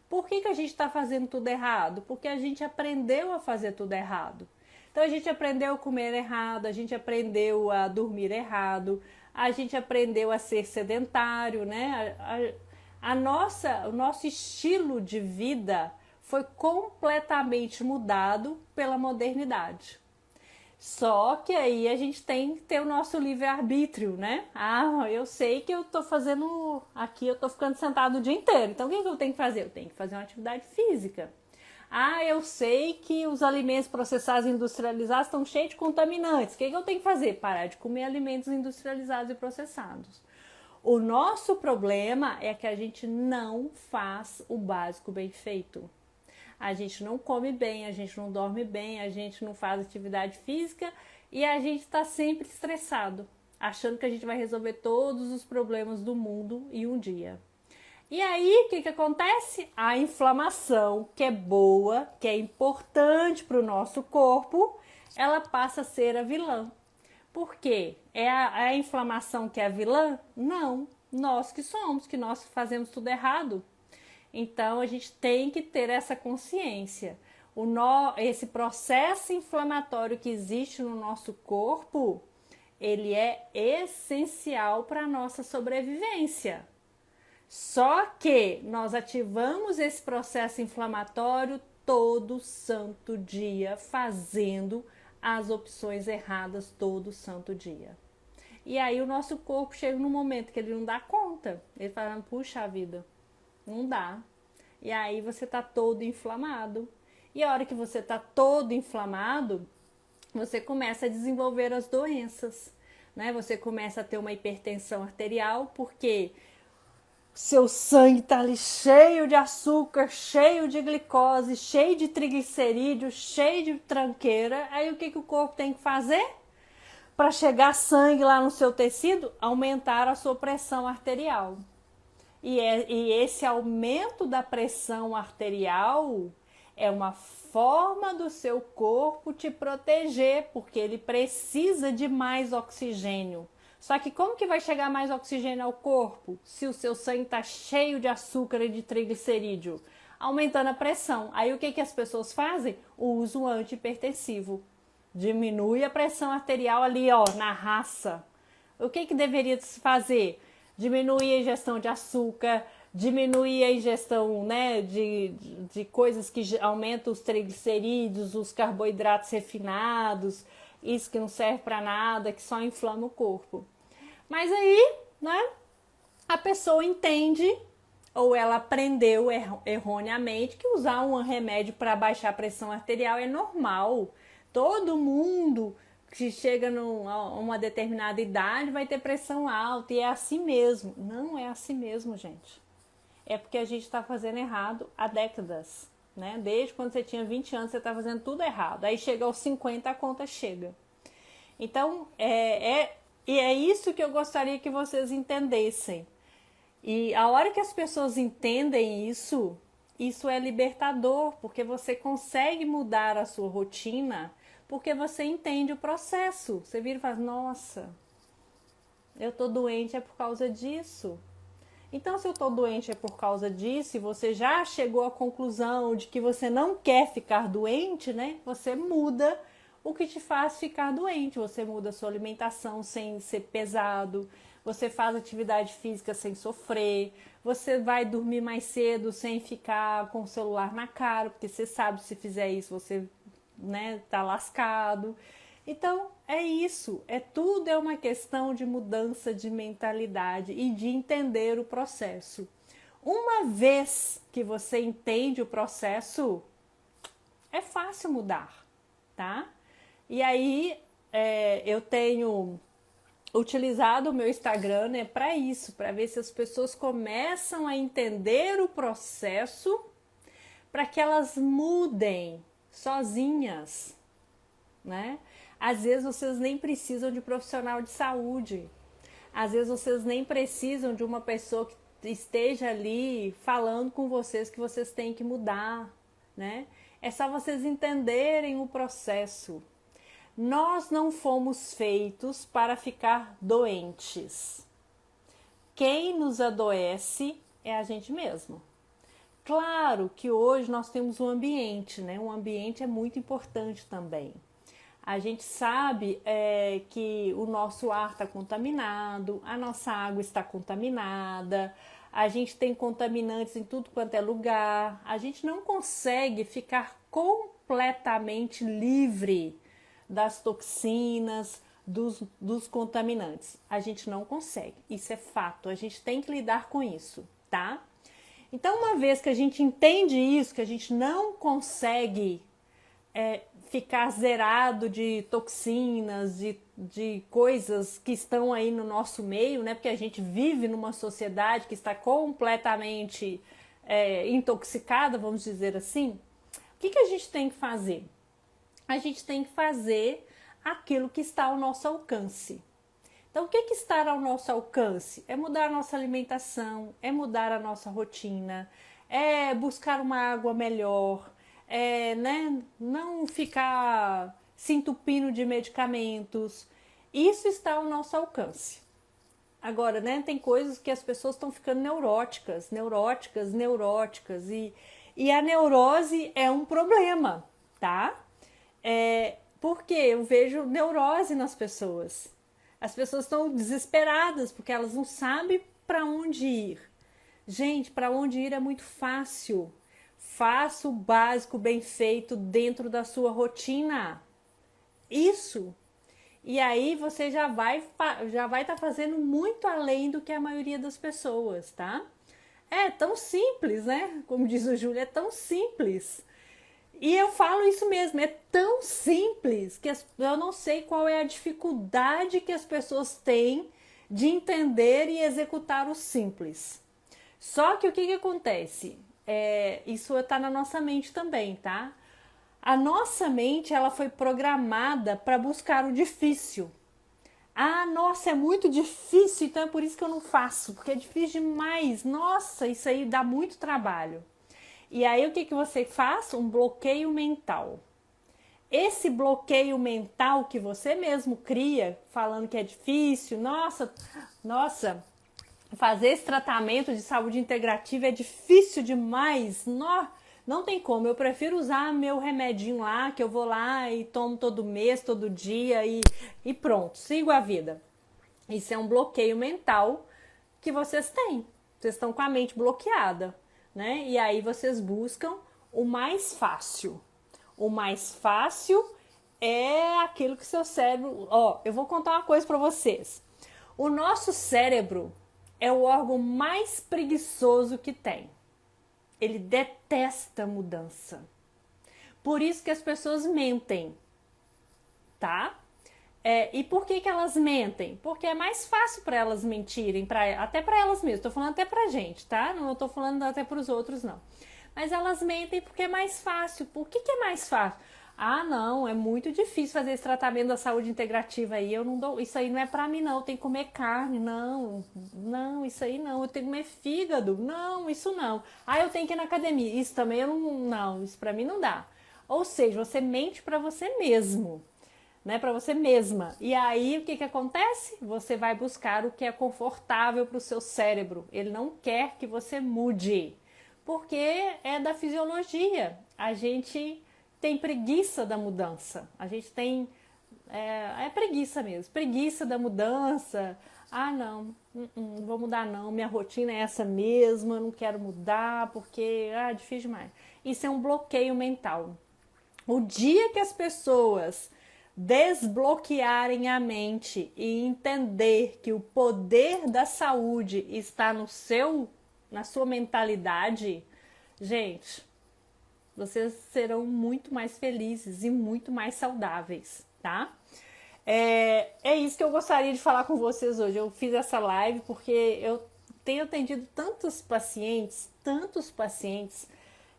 Por que a gente está fazendo tudo errado? Porque a gente aprendeu a fazer tudo errado. Então a gente aprendeu a comer errado, a gente aprendeu a dormir errado, a gente aprendeu a ser sedentário, né? O nosso estilo de vida foi completamente mudado pela modernidade. Só que aí a gente tem que ter o nosso livre-arbítrio, né? Eu sei que eu tô fazendo aqui, eu tô ficando sentado o dia inteiro. Então o que eu tenho que fazer? Eu tenho que fazer uma atividade física. Eu sei que os alimentos processados e industrializados estão cheios de contaminantes. O que eu tenho que fazer? Parar de comer alimentos industrializados e processados. O nosso problema é que a gente não faz o básico bem feito. A gente não come bem, a gente não dorme bem, a gente não faz atividade física e a gente está sempre estressado, achando que a gente vai resolver todos os problemas do mundo em um dia. E aí, o que acontece? A inflamação, que é boa, que é importante para o nosso corpo, ela passa a ser a vilã. Por quê? É a inflamação que é a vilã? Não, nós que somos, que nós fazemos tudo errado. Então, a gente tem que ter essa consciência. Esse processo inflamatório que existe no nosso corpo, ele é essencial para a nossa sobrevivência. Só que nós ativamos esse processo inflamatório todo santo dia, fazendo as opções erradas todo santo dia. E aí o nosso corpo chega num momento que ele não dá conta. Ele fala, puxa vida, não dá. E aí você tá todo inflamado. E a hora que você tá todo inflamado, você começa a desenvolver as doenças, né? Você começa a ter uma hipertensão arterial, porque seu sangue tá ali cheio de açúcar, cheio de glicose, cheio de triglicerídeo, cheio de tranqueira. Aí o que o corpo tem que fazer? Para chegar sangue lá no seu tecido, aumentar a sua pressão arterial. E esse aumento da pressão arterial é uma forma do seu corpo te proteger, porque ele precisa de mais oxigênio. Só que como que vai chegar mais oxigênio ao corpo se o seu sangue está cheio de açúcar e de triglicerídeo? Aumentando a pressão. Aí o que as pessoas fazem? O uso antihipertensivo. Diminui a pressão arterial ali, ó, na raça. O que deveria se fazer? Diminuir a ingestão de açúcar, diminuir a ingestão, né, de coisas que aumentam os triglicerídeos, os carboidratos refinados, isso que não serve para nada, que só inflama o corpo. Mas aí, né, a pessoa entende, ou ela aprendeu erroneamente, que usar um remédio para baixar a pressão arterial é normal. Todo mundo que chega a uma determinada idade vai ter pressão alta e é assim mesmo. Não é assim mesmo, gente. É porque a gente está fazendo errado há décadas, né? Desde quando você tinha 20 anos, você está fazendo tudo errado. Aí chega aos 50, a conta chega. Então, é isso que eu gostaria que vocês entendessem. E a hora que as pessoas entendem isso, isso é libertador, porque você consegue mudar a sua rotina, porque você entende o processo. Você vira e fala, nossa, eu tô doente é por causa disso. Então, se eu tô doente é por causa disso, e você já chegou à conclusão de que você não quer ficar doente, né? Você muda o que te faz ficar doente. Você muda a sua alimentação sem ser pesado, você faz atividade física sem sofrer, você vai dormir mais cedo sem ficar com o celular na cara, porque você sabe se fizer isso você, né, tá lascado. Então é isso, tudo é uma questão de mudança de mentalidade e de entender o processo. Uma vez que você entende o processo, é fácil mudar, tá? E aí eu tenho utilizado o meu Instagram, né, para isso, para ver se as pessoas começam a entender o processo, para que elas mudem sozinhas, né? Às vezes vocês nem precisam de profissional de saúde, às vezes vocês nem precisam de uma pessoa que esteja ali falando com vocês que vocês têm que mudar, né? É só vocês entenderem o processo. Nós não fomos feitos para ficar doentes. Quem nos adoece é a gente mesmo. Claro que hoje nós temos um ambiente, né? O ambiente é muito importante também. A gente sabe que o nosso ar está contaminado, a nossa água está contaminada, a gente tem contaminantes em tudo quanto é lugar. A gente não consegue ficar completamente livre das toxinas, dos contaminantes. A gente não consegue, isso é fato, a gente tem que lidar com isso, tá? Então, uma vez que a gente entende isso, que a gente não consegue ficar zerado de toxinas, de coisas que estão aí no nosso meio, né? Porque a gente vive numa sociedade que está completamente intoxicada, vamos dizer assim. O que a gente tem que fazer? A gente tem que fazer aquilo que está ao nosso alcance. Então, o que está ao nosso alcance? É mudar a nossa alimentação, é mudar a nossa rotina, é buscar uma água melhor, né, não ficar se entupindo de medicamentos. Isso está ao nosso alcance. Agora, né, tem coisas que as pessoas estão ficando neuróticas, e a neurose é um problema, tá? Porque eu vejo neurose nas pessoas. As pessoas estão desesperadas porque elas não sabem para onde ir. Gente, para onde ir é muito fácil. Faça o básico bem feito dentro da sua rotina. Isso. E aí você já vai estar fazendo muito além do que a maioria das pessoas, tá? É tão simples, né? Como diz o Júlio, é tão simples. E eu falo isso mesmo, é tão simples que eu não sei qual é a dificuldade que as pessoas têm de entender e executar o simples. Só que o que acontece? Isso está na nossa mente também, tá? A nossa mente ela foi programada para buscar o difícil. Ah, nossa, é muito difícil, então é por isso que eu não faço, porque é difícil demais. Nossa, isso aí dá muito trabalho. E aí o que você faz? Um bloqueio mental. Esse bloqueio mental que você mesmo cria, falando que é difícil, nossa, fazer esse tratamento de saúde integrativa é difícil demais, não tem como, eu prefiro usar meu remedinho lá, que eu vou lá e tomo todo mês, todo dia e pronto, sigo a vida. Isso é um bloqueio mental que vocês têm, vocês estão com a mente bloqueada, né? E aí vocês buscam o mais fácil. O mais fácil é aquilo que seu cérebro... eu vou contar uma coisa para vocês. O nosso cérebro é o órgão mais preguiçoso que tem. Ele detesta mudança. Por isso que as pessoas mentem, tá? E por que elas mentem? Porque é mais fácil para elas mentirem, até para elas mesmas. Tô falando até pra gente, tá? Não tô falando até para os outros, não. Mas elas mentem porque é mais fácil. Por que é mais fácil? Ah, não, é muito difícil fazer esse tratamento da saúde integrativa aí. Eu não dou, isso aí não é pra mim não. Eu tenho que comer carne, não, isso aí não. Eu tenho que comer fígado, não, isso não. Ah, eu tenho que ir na academia. Isso também eu não, isso pra mim não dá. Ou seja, você mente pra você mesmo, né? Para você mesma. E aí o que acontece? Você vai buscar o que é confortável para o seu cérebro. Ele não quer que você mude, porque é da fisiologia. A gente tem preguiça da mudança. A gente tem preguiça mesmo, preguiça da mudança. Ah, não vou mudar não, minha rotina é essa mesma, eu não quero mudar porque é difícil demais. Isso é um bloqueio mental. O dia que as pessoas desbloquearem a mente e entender que o poder da saúde está na sua mentalidade, gente, vocês serão muito mais felizes e muito mais saudáveis, tá? É isso que eu gostaria de falar com vocês hoje. Eu fiz essa live porque eu tenho atendido tantos pacientes,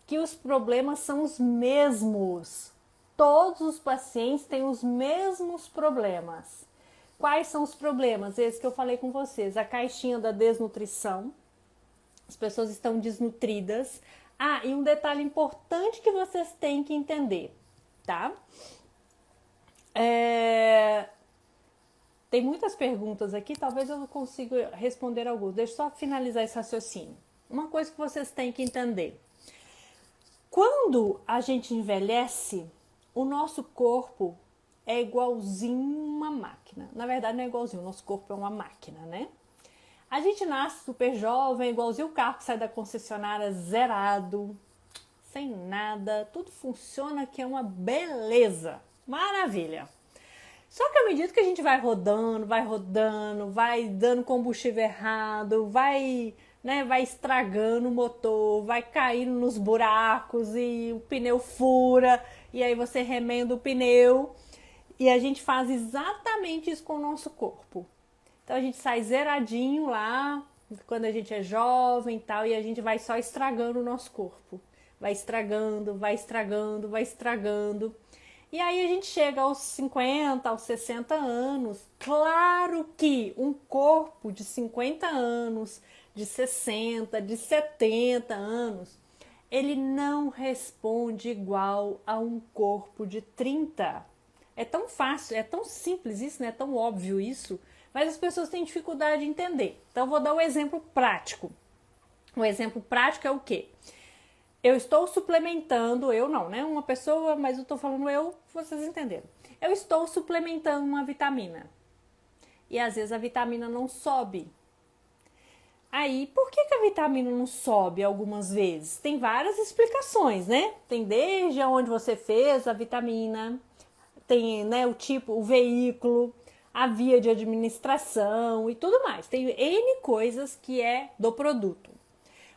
que os problemas são os mesmos. Todos os pacientes têm os mesmos problemas. Quais são os problemas? Esses que eu falei com vocês. A caixinha da desnutrição. As pessoas estão desnutridas. Ah, e um detalhe importante que vocês têm que entender, tá? Tem muitas perguntas aqui, talvez eu consiga responder algumas. Deixa eu só finalizar esse raciocínio. Uma coisa que vocês têm que entender. Quando a gente envelhece, o nosso corpo é igualzinho uma máquina. Na verdade, não é igualzinho, o nosso corpo é uma máquina, né? A gente nasce super jovem, igualzinho o carro que sai da concessionária zerado, sem nada, tudo funciona que é uma beleza, maravilha. Só que à medida que a gente vai rodando, vai dando combustível errado, vai estragando o motor, vai caindo nos buracos e o pneu fura, e aí você remenda o pneu, e a gente faz exatamente isso com o nosso corpo. Então a gente sai zeradinho lá, quando a gente é jovem e tal, e a gente vai só estragando o nosso corpo. Vai estragando. E aí a gente chega aos 50, aos 60 anos. Claro que um corpo de 50 anos, de 60, de 70 anos, ele não responde igual a um corpo de 30. É tão fácil, é tão simples isso, né? É tão óbvio isso, mas as pessoas têm dificuldade de entender. Então eu vou dar um exemplo prático. O exemplo prático é o quê? Eu estou suplementando, eu não, né? Uma pessoa, mas eu estou falando eu, vocês entenderam. Eu estou suplementando uma vitamina. E às vezes a vitamina não sobe. Aí, por que a vitamina não sobe algumas vezes? Tem várias explicações, né? Tem desde onde você fez a vitamina, tem, né, o tipo, o veículo, a via de administração e tudo mais. Tem N coisas que é do produto.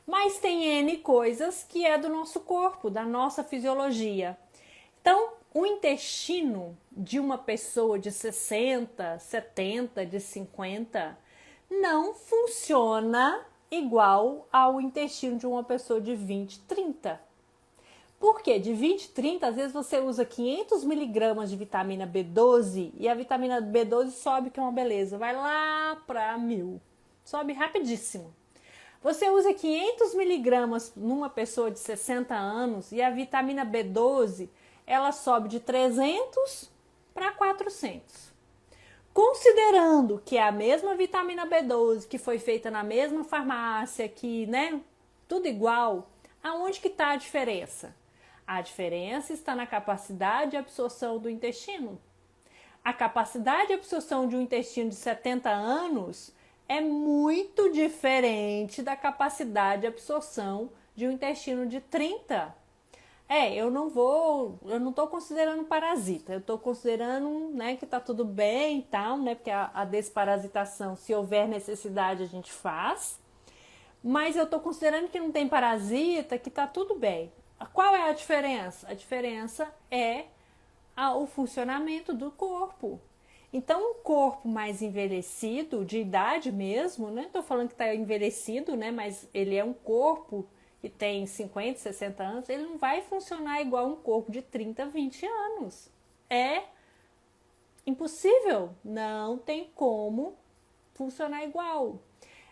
Mas tem N coisas que é do nosso corpo, da nossa fisiologia. Então, o intestino de uma pessoa de 60, 70, de 50 não funciona igual ao intestino de uma pessoa de 20, 30. Por quê? De 20, 30, às vezes você usa 500 miligramas de vitamina B12 e a vitamina B12 sobe, que é uma beleza, vai lá para 1000. Sobe rapidíssimo. Você usa 500 miligramas numa pessoa de 60 anos e a vitamina B12, ela sobe de 300 para 400. Considerando que é a mesma vitamina B12, que foi feita na mesma farmácia, que, né, tudo igual, aonde que está a diferença? A diferença está na capacidade de absorção do intestino. A capacidade de absorção de um intestino de 70 anos é muito diferente da capacidade de absorção de um intestino de 30. Eu não estou considerando parasita, eu estou considerando, né, que está tudo bem e tal, né, porque a desparasitação, se houver necessidade, a gente faz, mas eu estou considerando que não tem parasita, que está tudo bem. Qual é a diferença? A diferença é o funcionamento do corpo. Então, um corpo mais envelhecido, de idade mesmo, né? Estou falando que está envelhecido, né? Mas ele é um corpo que tem 50, 60 anos, ele não vai funcionar igual um corpo de 30, 20 anos. É impossível. Não tem como funcionar igual.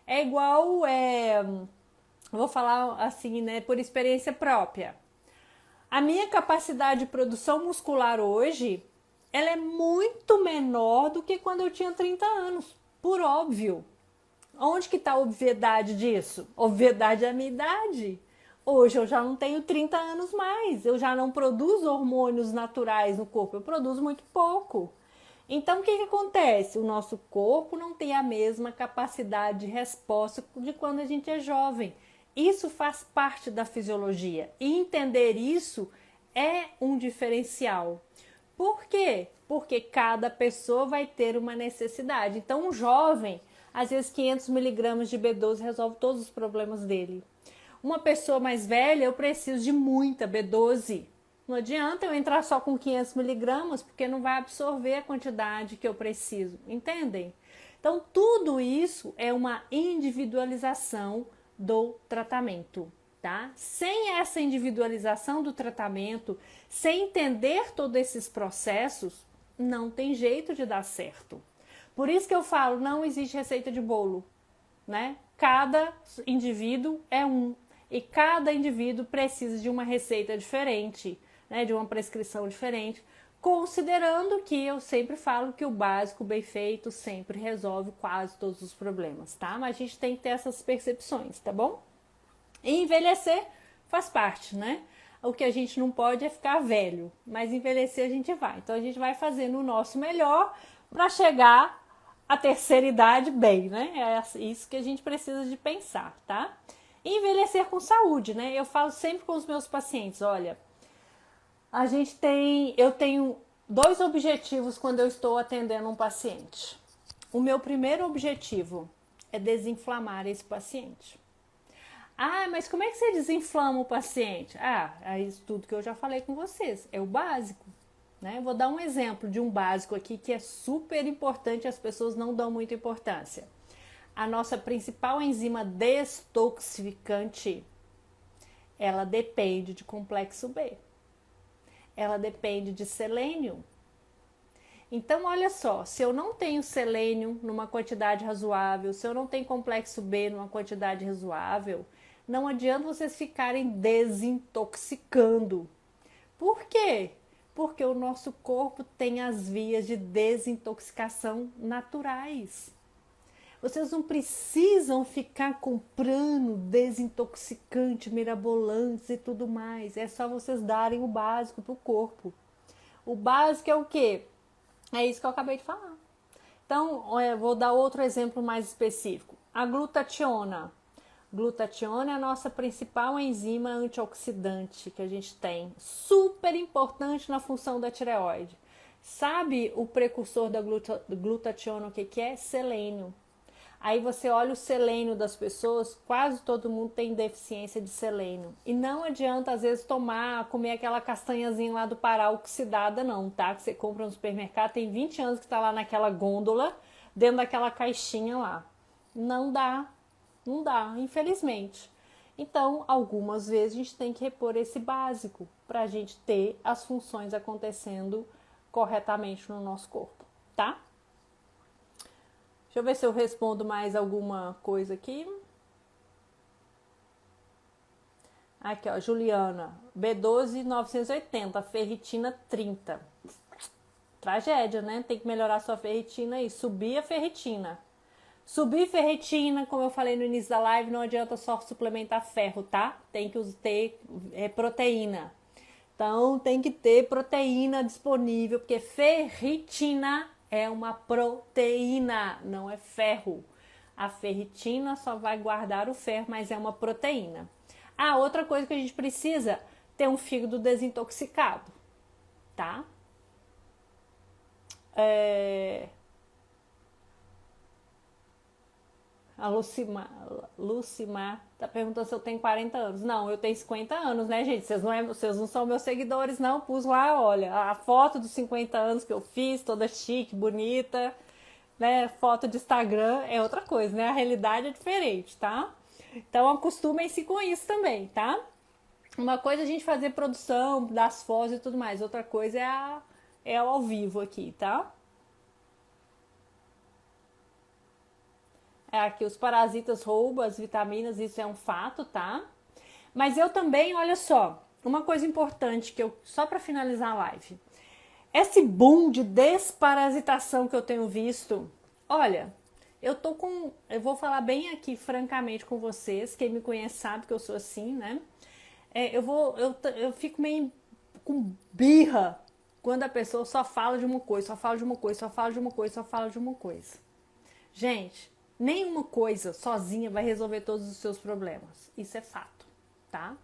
É igual, vou falar assim, né? Por experiência própria. A minha capacidade de produção muscular hoje, ela é muito menor do que quando eu tinha 30 anos, por óbvio. Onde que está a obviedade disso? Obviedade é a minha idade. Hoje eu já não tenho 30 anos mais, eu já não produzo hormônios naturais no corpo, eu produzo muito pouco. Então o que acontece? O nosso corpo não tem a mesma capacidade de resposta de quando a gente é jovem. Isso faz parte da fisiologia e entender isso é um diferencial. Por quê? Porque cada pessoa vai ter uma necessidade. Então, um jovem, às vezes 500 miligramas de B12 resolve todos os problemas dele. Uma pessoa mais velha, eu preciso de muita B12. Não adianta eu entrar só com 500 miligramas, porque não vai absorver a quantidade que eu preciso. Entendem? Então, tudo isso é uma individualização do tratamento, tá? Sem essa individualização do tratamento, sem entender todos esses processos, não tem jeito de dar certo. Por isso que eu falo, não existe receita de bolo, né? Cada indivíduo é um e cada indivíduo precisa de uma receita diferente, né? De uma prescrição diferente, considerando que eu sempre falo que o básico bem feito sempre resolve quase todos os problemas, tá? Mas a gente tem que ter essas percepções, tá bom? E envelhecer faz parte, né? O que a gente não pode é ficar velho, mas envelhecer a gente vai. Então a gente vai fazendo o nosso melhor para chegar à terceira idade bem, né? É isso que a gente precisa de pensar, tá? E envelhecer com saúde, né? Eu falo sempre com os meus pacientes, olha, eu tenho 2 objetivos quando eu estou atendendo um paciente. O meu primeiro objetivo é desinflamar esse paciente. Ah, mas como é que você desinflama o paciente? É isso tudo que eu já falei com vocês, é o básico, né? Vou dar um exemplo de um básico aqui que é super importante, as pessoas não dão muita importância. A nossa principal enzima destoxificante, ela depende de complexo B. Ela depende de selênio. Então, olha só, se eu não tenho selênio numa quantidade razoável, se eu não tenho complexo B numa quantidade razoável, não adianta vocês ficarem desintoxicando. Por quê? Porque o nosso corpo tem as vias de desintoxicação naturais. Vocês não precisam ficar comprando desintoxicante, mirabolantes e tudo mais. É só vocês darem o básico para o corpo. O básico é o quê? É isso que eu acabei de falar. Então, eu vou dar outro exemplo mais específico. A glutationa. Glutationa é a nossa principal enzima antioxidante que a gente tem. Super importante na função da tireoide. Sabe o precursor da glutationa o que é? Selênio. Aí você olha o selênio das pessoas, quase todo mundo tem deficiência de selênio. E não adianta, às vezes, comer aquela castanhazinha lá do Pará oxidada, não, tá? Que você compra no supermercado, tem 20 anos que tá lá naquela gôndola, dentro daquela caixinha lá. Não dá, não dá, infelizmente. Então, algumas vezes a gente tem que repor esse básico para a gente ter as funções acontecendo corretamente no nosso corpo, tá? Deixa eu ver se eu respondo mais alguma coisa aqui. Aqui, ó, Juliana, B12 980, ferritina 30. Tragédia, né? Tem que melhorar sua ferritina e subir a ferritina. Subir ferritina, como eu falei no início da live, não adianta só suplementar ferro, tá? Tem que ter proteína. Então, tem que ter proteína disponível, porque ferritina é uma proteína, não é ferro. A ferritina só vai guardar o ferro, mas é uma proteína. Ah, outra coisa que a gente precisa, ter um fígado desintoxicado, tá? A Lucimar tá perguntando se eu tenho 40 anos. Não, eu tenho 50 anos, né, gente? Vocês não são meus seguidores, não. Pus lá, olha, a foto dos 50 anos que eu fiz, toda chique, bonita, né? Foto de Instagram é outra coisa, né? A realidade é diferente, tá? Então acostumem-se com isso também, tá? Uma coisa é a gente fazer produção das fotos e tudo mais, outra coisa é ao vivo aqui, tá? Aqui os parasitas roubam as vitaminas, isso é um fato, tá? Mas eu também, olha só, uma coisa importante que eu só para finalizar a live. Esse boom de desparasitação que eu tenho visto, olha, eu vou falar bem aqui francamente com vocês, quem me conhece sabe que eu sou assim, né? Eu fico meio com birra quando a pessoa só fala de uma coisa, só fala de uma coisa, só fala de uma coisa, só fala de uma coisa. Gente, nenhuma coisa sozinha vai resolver todos os seus problemas. Isso é fato, tá?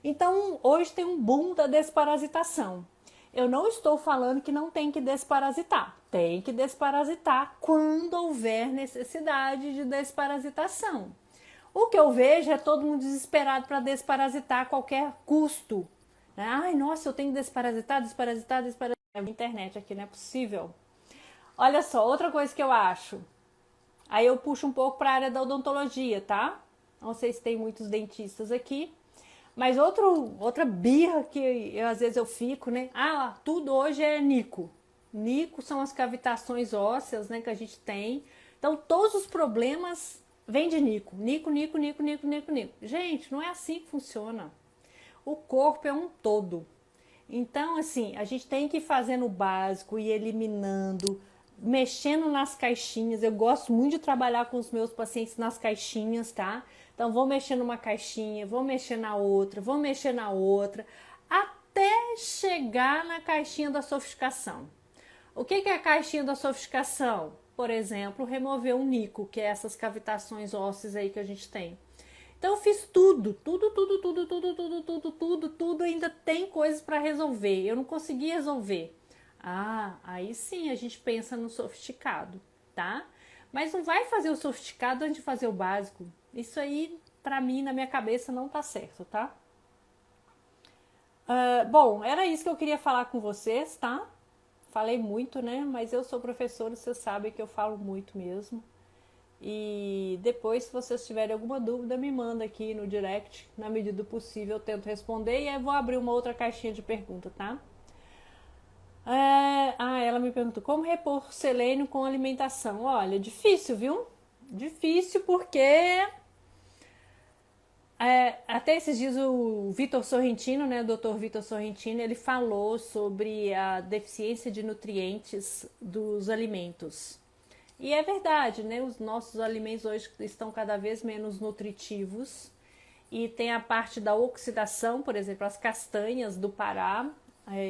Então, hoje tem um boom da desparasitação. Eu não estou falando que não tem que desparasitar. Tem que desparasitar quando houver necessidade de desparasitação. O que eu vejo é todo mundo desesperado para desparasitar a qualquer custo. Ai, nossa, eu tenho que desparasitar. É a internet aqui, não é possível. Olha só, outra coisa que eu acho. Aí eu puxo um pouco para a área da odontologia, tá? Não sei se tem muitos dentistas aqui. Mas outra birra que às vezes eu fico, né? Ah, tudo hoje é nico. Nico são as cavitações ósseas, né, que a gente tem. Então, todos os problemas vêm de nico. Nico. Gente, não é assim que funciona. O corpo é um todo. Então, assim, a gente tem que ir fazendo o básico, ir eliminando, mexendo nas caixinhas. Eu gosto muito de trabalhar com os meus pacientes nas caixinhas, tá? Então, vou mexer numa caixinha, vou mexer na outra, até chegar na caixinha da sofisticação. O que é a caixinha da sofisticação? Por exemplo, remover um nico, que é essas cavitações ósseas aí que a gente tem. Então, eu fiz tudo, ainda tem coisas para resolver. Eu não consegui resolver. Ah, aí sim a gente pensa no sofisticado, tá? Mas não vai fazer o sofisticado antes de fazer o básico. Isso aí, pra mim, na minha cabeça, não tá certo, tá? Bom, era isso que eu queria falar com vocês, tá? Falei muito, né? Mas eu sou professora, vocês sabem que eu falo muito mesmo. E depois, se vocês tiverem alguma dúvida, me manda aqui no direct. Na medida do possível, eu tento responder. E aí eu vou abrir uma outra caixinha de pergunta, tá? Ela me perguntou como repor selênio com alimentação. Olha, difícil, viu? Difícil porque até esses dias o Vitor Sorrentino, né, o Dr. Vitor Sorrentino, ele falou sobre a deficiência de nutrientes dos alimentos. E é verdade, né? Os nossos alimentos hoje estão cada vez menos nutritivos. E tem a parte da oxidação, por exemplo, as castanhas do Pará.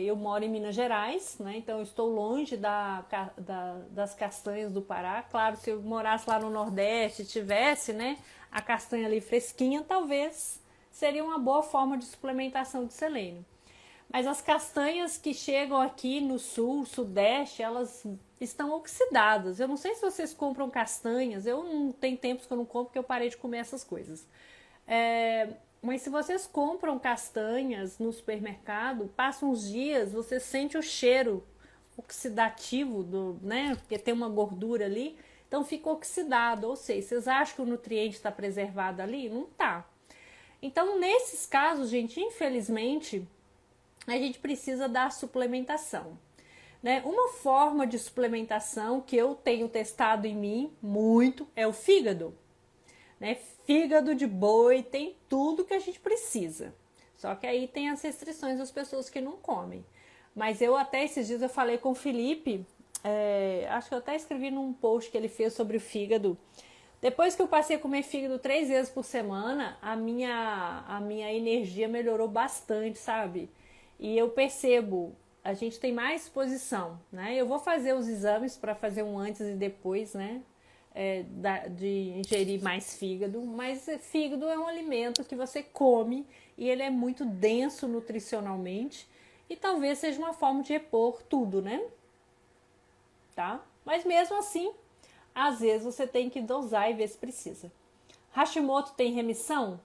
Eu moro em Minas Gerais, né? Então eu estou longe das castanhas do Pará. Claro, se eu morasse lá no Nordeste, tivesse, né, a castanha ali fresquinha, talvez seria uma boa forma de suplementação de selênio. Mas as castanhas que chegam aqui no sul, sudeste, elas estão oxidadas. Eu não sei se vocês compram castanhas, eu não tenho tempos que eu não compro porque eu parei de comer essas coisas. Mas se vocês compram castanhas no supermercado, passam uns dias, você sente o cheiro oxidativo né? Porque tem uma gordura ali, então fica oxidado. Ou seja, vocês acham que o nutriente está preservado ali? Não tá. Então, nesses casos, gente, infelizmente, a gente precisa da suplementação. Né? Uma forma de suplementação que eu tenho testado em mim muito é o fígado. Né? Fígado de boi tem tudo que a gente precisa. Só que aí tem as restrições das pessoas que não comem. Mas eu até esses dias eu falei com o Felipe, acho que eu até escrevi num post que ele fez sobre o fígado. Depois que eu passei a comer fígado 3 vezes por semana, a minha energia melhorou bastante, sabe? E eu percebo, a gente tem mais disposição, né? Eu vou fazer os exames para fazer um antes e depois, né? De ingerir mais fígado, mas fígado é um alimento que você come e ele é muito denso nutricionalmente e talvez seja uma forma de repor tudo, né? Tá? Mas mesmo assim, às vezes você tem que dosar e ver se precisa. Hashimoto tem remissão?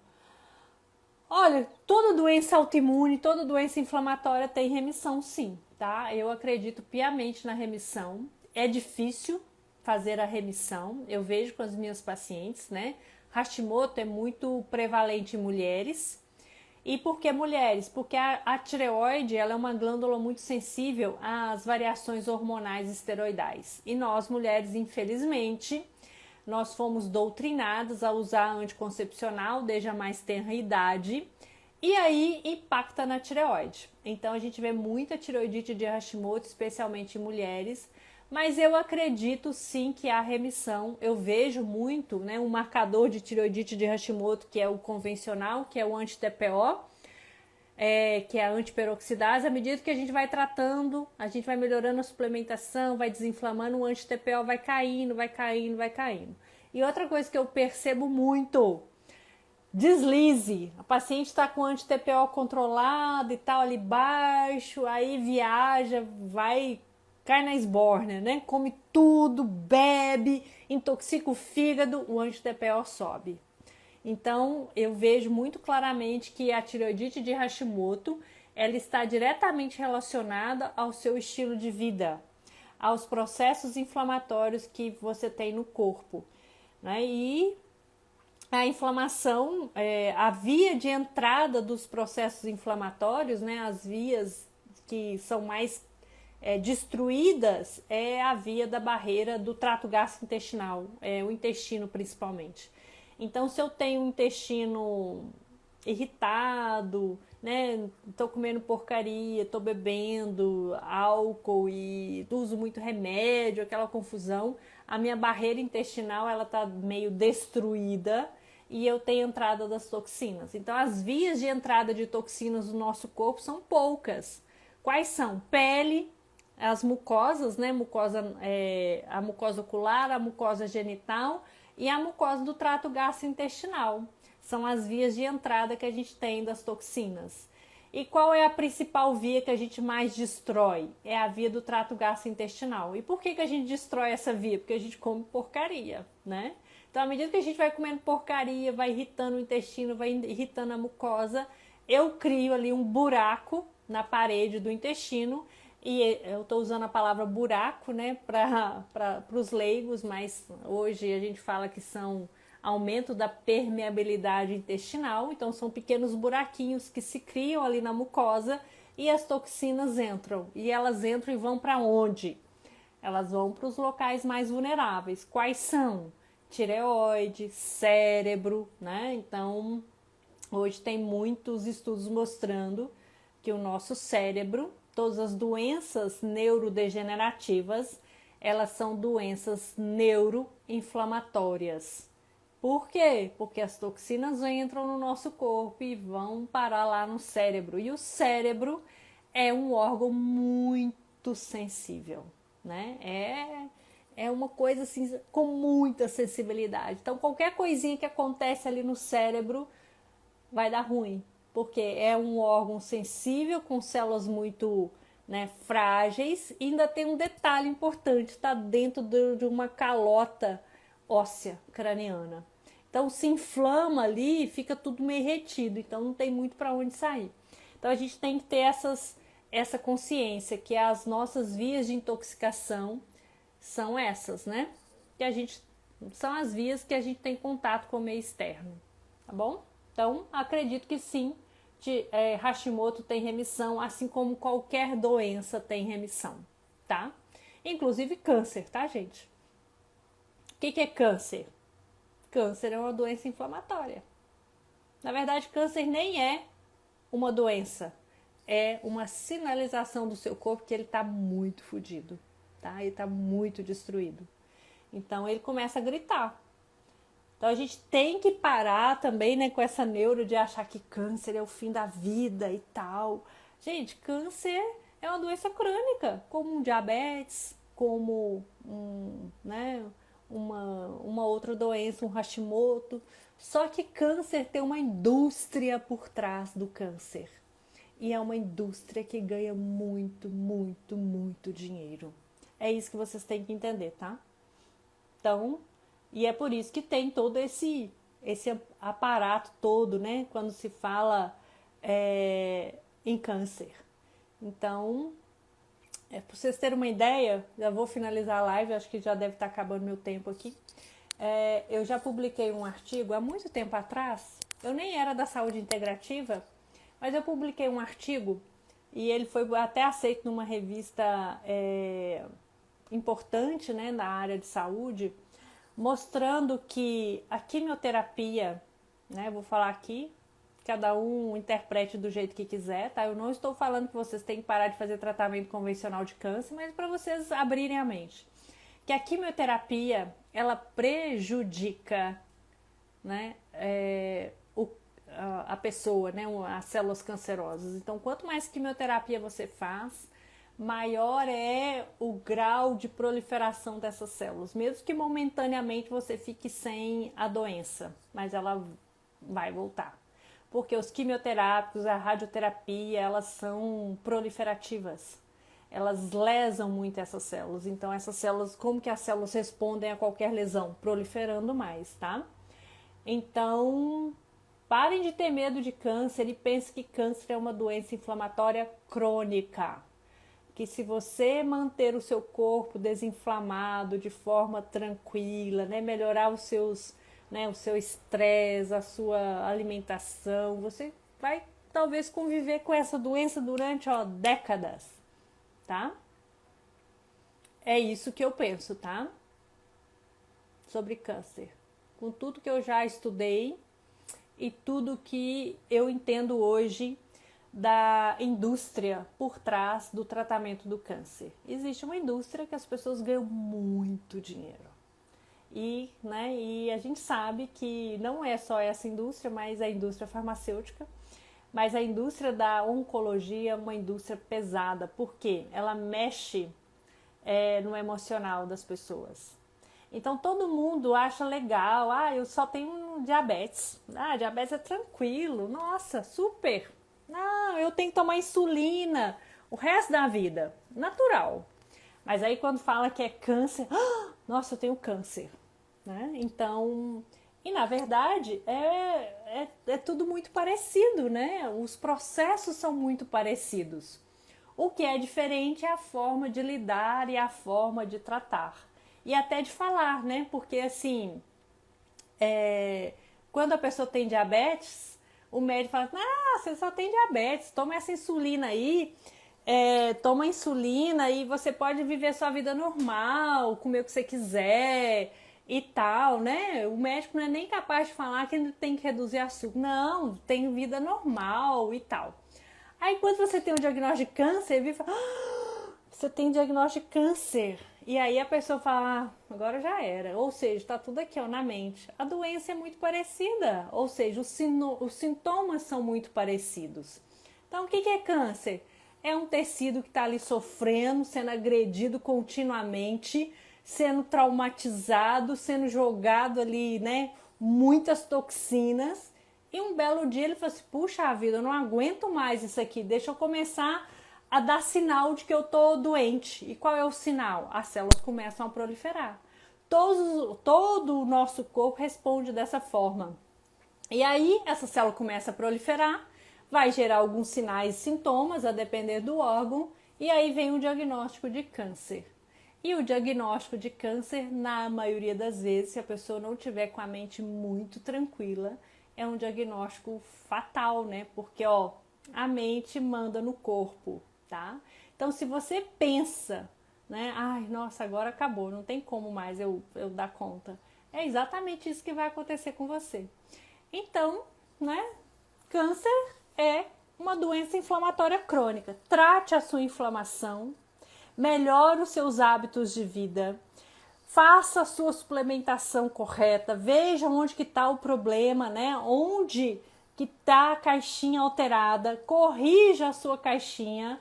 Olha, toda doença autoimune, toda doença inflamatória tem remissão, sim, tá? Eu acredito piamente na remissão. É difícil fazer a remissão, eu vejo com as minhas pacientes, né? Hashimoto é muito prevalente em mulheres. E por que mulheres? Porque a tireoide ela é uma glândula muito sensível às variações hormonais esteroidais. E nós, mulheres, infelizmente, nós fomos doutrinadas a usar anticoncepcional desde a mais tenra idade e aí impacta na tireoide. Então a gente vê muita tireoidite de Hashimoto, especialmente em mulheres, mas eu acredito sim que há remissão. Eu vejo muito, né, um marcador de tireoidite de Hashimoto que é o convencional, que é o anti-TPO, que é a antiperoxidase. À medida que a gente vai tratando, a gente vai melhorando a suplementação, vai desinflamando, o anti-TPO vai caindo, vai caindo, vai caindo. E outra coisa que eu percebo muito, deslize. A paciente está com anti-TPO controlado e tal ali baixo, aí viaja, cai na esbórnia, né? Come tudo, bebe, intoxica o fígado, o anti-TPO sobe. Então, eu vejo muito claramente que a tireoidite de Hashimoto, ela está diretamente relacionada ao seu estilo de vida, aos processos inflamatórios que você tem no corpo, né? E a inflamação, a via de entrada dos processos inflamatórios, né? As vias que são mais destruídas é a via da barreira do trato gastrointestinal, o intestino principalmente. Então, se eu tenho um intestino irritado, né, tô comendo porcaria, tô bebendo álcool e uso muito remédio, aquela confusão, a minha barreira intestinal ela tá meio destruída e eu tenho entrada das toxinas. Então, as vias de entrada de toxinas no nosso corpo são poucas. Quais são? Pele, as mucosas, né, a mucosa ocular, a mucosa genital e a mucosa do trato gastrointestinal. São as vias de entrada que a gente tem das toxinas. E qual é a principal via que a gente mais destrói? É a via do trato gastrointestinal. E por que a gente destrói essa via? Porque a gente come porcaria, né? Então, à medida que a gente vai comendo porcaria, vai irritando o intestino, vai irritando a mucosa, eu crio ali um buraco na parede do intestino. E eu estou usando a palavra buraco, né, para os leigos, mas hoje a gente fala que são aumento da permeabilidade intestinal, então são pequenos buraquinhos que se criam ali na mucosa e as toxinas entram. E elas entram e vão para onde? Elas vão para os locais mais vulneráveis. Quais são? Tireoide, cérebro, né? Então, hoje tem muitos estudos mostrando que o nosso cérebro, todas as doenças neurodegenerativas, elas são doenças neuroinflamatórias. Por quê? Porque as toxinas entram no nosso corpo e vão parar lá no cérebro. E o cérebro é um órgão muito sensível, né? É uma coisa assim com muita sensibilidade. Então, qualquer coisinha que acontece ali no cérebro vai dar ruim. porque é um órgão sensível, com células muito, né, frágeis, e ainda tem um detalhe importante, está dentro de uma calota óssea craniana. Então se inflama ali e fica tudo meio retido, então não tem muito para onde sair. Então a gente tem que ter essa consciência que as nossas vias de intoxicação são essas, né? Que a gente são as vias que a gente tem contato com o meio externo, tá bom? Então acredito que sim, Hashimoto tem remissão, assim como qualquer doença tem remissão, tá? Inclusive câncer, tá, gente? O que é câncer? Câncer é uma doença inflamatória. Na verdade, câncer nem é uma doença, é uma sinalização do seu corpo que ele está muito fodido, tá? Ele está muito destruído. Então ele começa a gritar. Então a gente tem que parar também, né, com essa neuro de achar que câncer é o fim da vida e tal. Gente, câncer é uma doença crônica, como um diabetes, como uma outra doença, um Hashimoto. Só que câncer tem uma indústria por trás do câncer. E é uma indústria que ganha muito, muito, muito dinheiro. É isso que vocês têm que entender, tá? Então, e é por isso que tem todo esse aparato todo, né? Quando se fala em câncer. Então, para vocês terem uma ideia, já vou finalizar a live, acho que já deve estar acabando meu tempo aqui. Eu já publiquei um artigo há muito tempo atrás, eu nem era da saúde integrativa, mas eu publiquei um artigo e ele foi até aceito numa revista importante, né, na área de saúde, mostrando que a quimioterapia, né, vou falar aqui, cada um interprete do jeito que quiser, tá? Eu não estou falando que vocês têm que parar de fazer tratamento convencional de câncer, mas para vocês abrirem a mente. Que a quimioterapia, ela prejudica, né, a pessoa, né, as células cancerosas. Então, quanto mais quimioterapia você faz, maior é o grau de proliferação dessas células. Mesmo que momentaneamente você fique sem a doença, mas ela vai voltar. Porque os quimioterápicos, a radioterapia, elas são proliferativas. Elas lesam muito essas células. Então, essas células, como que as células respondem a qualquer lesão? Proliferando mais, tá? Então, parem de ter medo de câncer e pensem que câncer é uma doença inflamatória crônica. Que se você manter o seu corpo desinflamado de forma tranquila, né, melhorar os seus, né, o seu estresse, a sua alimentação, você vai talvez conviver com essa doença durante décadas, tá? É isso que eu penso, tá? Sobre câncer. Com tudo que eu já estudei e tudo que eu entendo hoje da indústria por trás do tratamento do câncer. Existe uma indústria que as pessoas ganham muito dinheiro. E a gente sabe que não é só essa indústria, mas a indústria farmacêutica, mas a indústria da oncologia é uma indústria pesada, porque ela mexe no emocional das pessoas. Então todo mundo acha legal, eu só tenho diabetes, diabetes é tranquilo, nossa, super. Não, eu tenho que tomar insulina o resto da vida, natural. Mas aí quando fala que é câncer, nossa, eu tenho câncer, né? Então, e na verdade é tudo muito parecido, né? Os processos são muito parecidos. O que é diferente é a forma de lidar e a forma de tratar. E até de falar, né? Porque assim, quando a pessoa tem diabetes, o médico fala, você só tem diabetes, toma essa insulina aí, toma insulina e você pode viver sua vida normal, comer o que você quiser e tal, né? O médico não é nem capaz de falar que ele tem que reduzir açúcar. Não, tem vida normal e tal. Aí quando você tem um diagnóstico de câncer, ele fala, você tem diagnóstico de câncer. E aí a pessoa fala, agora já era. Ou seja, está tudo aqui na mente. A doença é muito parecida. Ou seja, os sintomas são muito parecidos. Então, o que é câncer? É um tecido que está ali sofrendo, sendo agredido continuamente, sendo traumatizado, sendo jogado ali, né? Muitas toxinas. E um belo dia ele falou assim, puxa vida, eu não aguento mais isso aqui, deixa eu começar a dar sinal de que eu tô doente. E qual é o sinal? As células começam a proliferar. Todo o nosso corpo responde dessa forma. E aí essa célula começa a proliferar, vai gerar alguns sinais e sintomas, a depender do órgão, e aí vem o diagnóstico de câncer. E o diagnóstico de câncer, na maioria das vezes, se a pessoa não tiver com a mente muito tranquila, é um diagnóstico fatal, né? Porque, ó, a mente manda no corpo, tá? Então, se você pensa, né? Ai, nossa, agora acabou, não tem como mais eu dar conta. É exatamente isso que vai acontecer com você. Então, né? Câncer é uma doença inflamatória crônica. Trate a sua inflamação, melhore os seus hábitos de vida, faça a sua suplementação correta, veja onde que está o problema, né? Onde que está a caixinha alterada, corrija a sua caixinha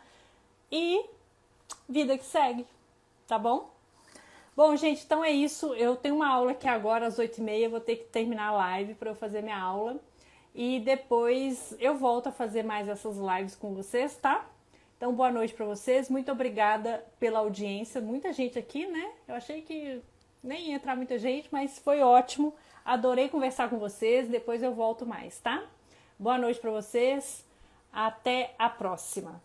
e vida que segue, tá bom? Bom, gente, então é isso. Eu tenho uma aula aqui agora às 8h30, vou ter que terminar a live para eu fazer minha aula. E depois eu volto a fazer mais essas lives com vocês, tá? Então, boa noite para vocês. Muito obrigada pela audiência. Muita gente aqui, né? Eu achei que nem ia entrar muita gente, mas foi ótimo. Adorei conversar com vocês. Depois eu volto mais, tá? Boa noite para vocês. Até a próxima.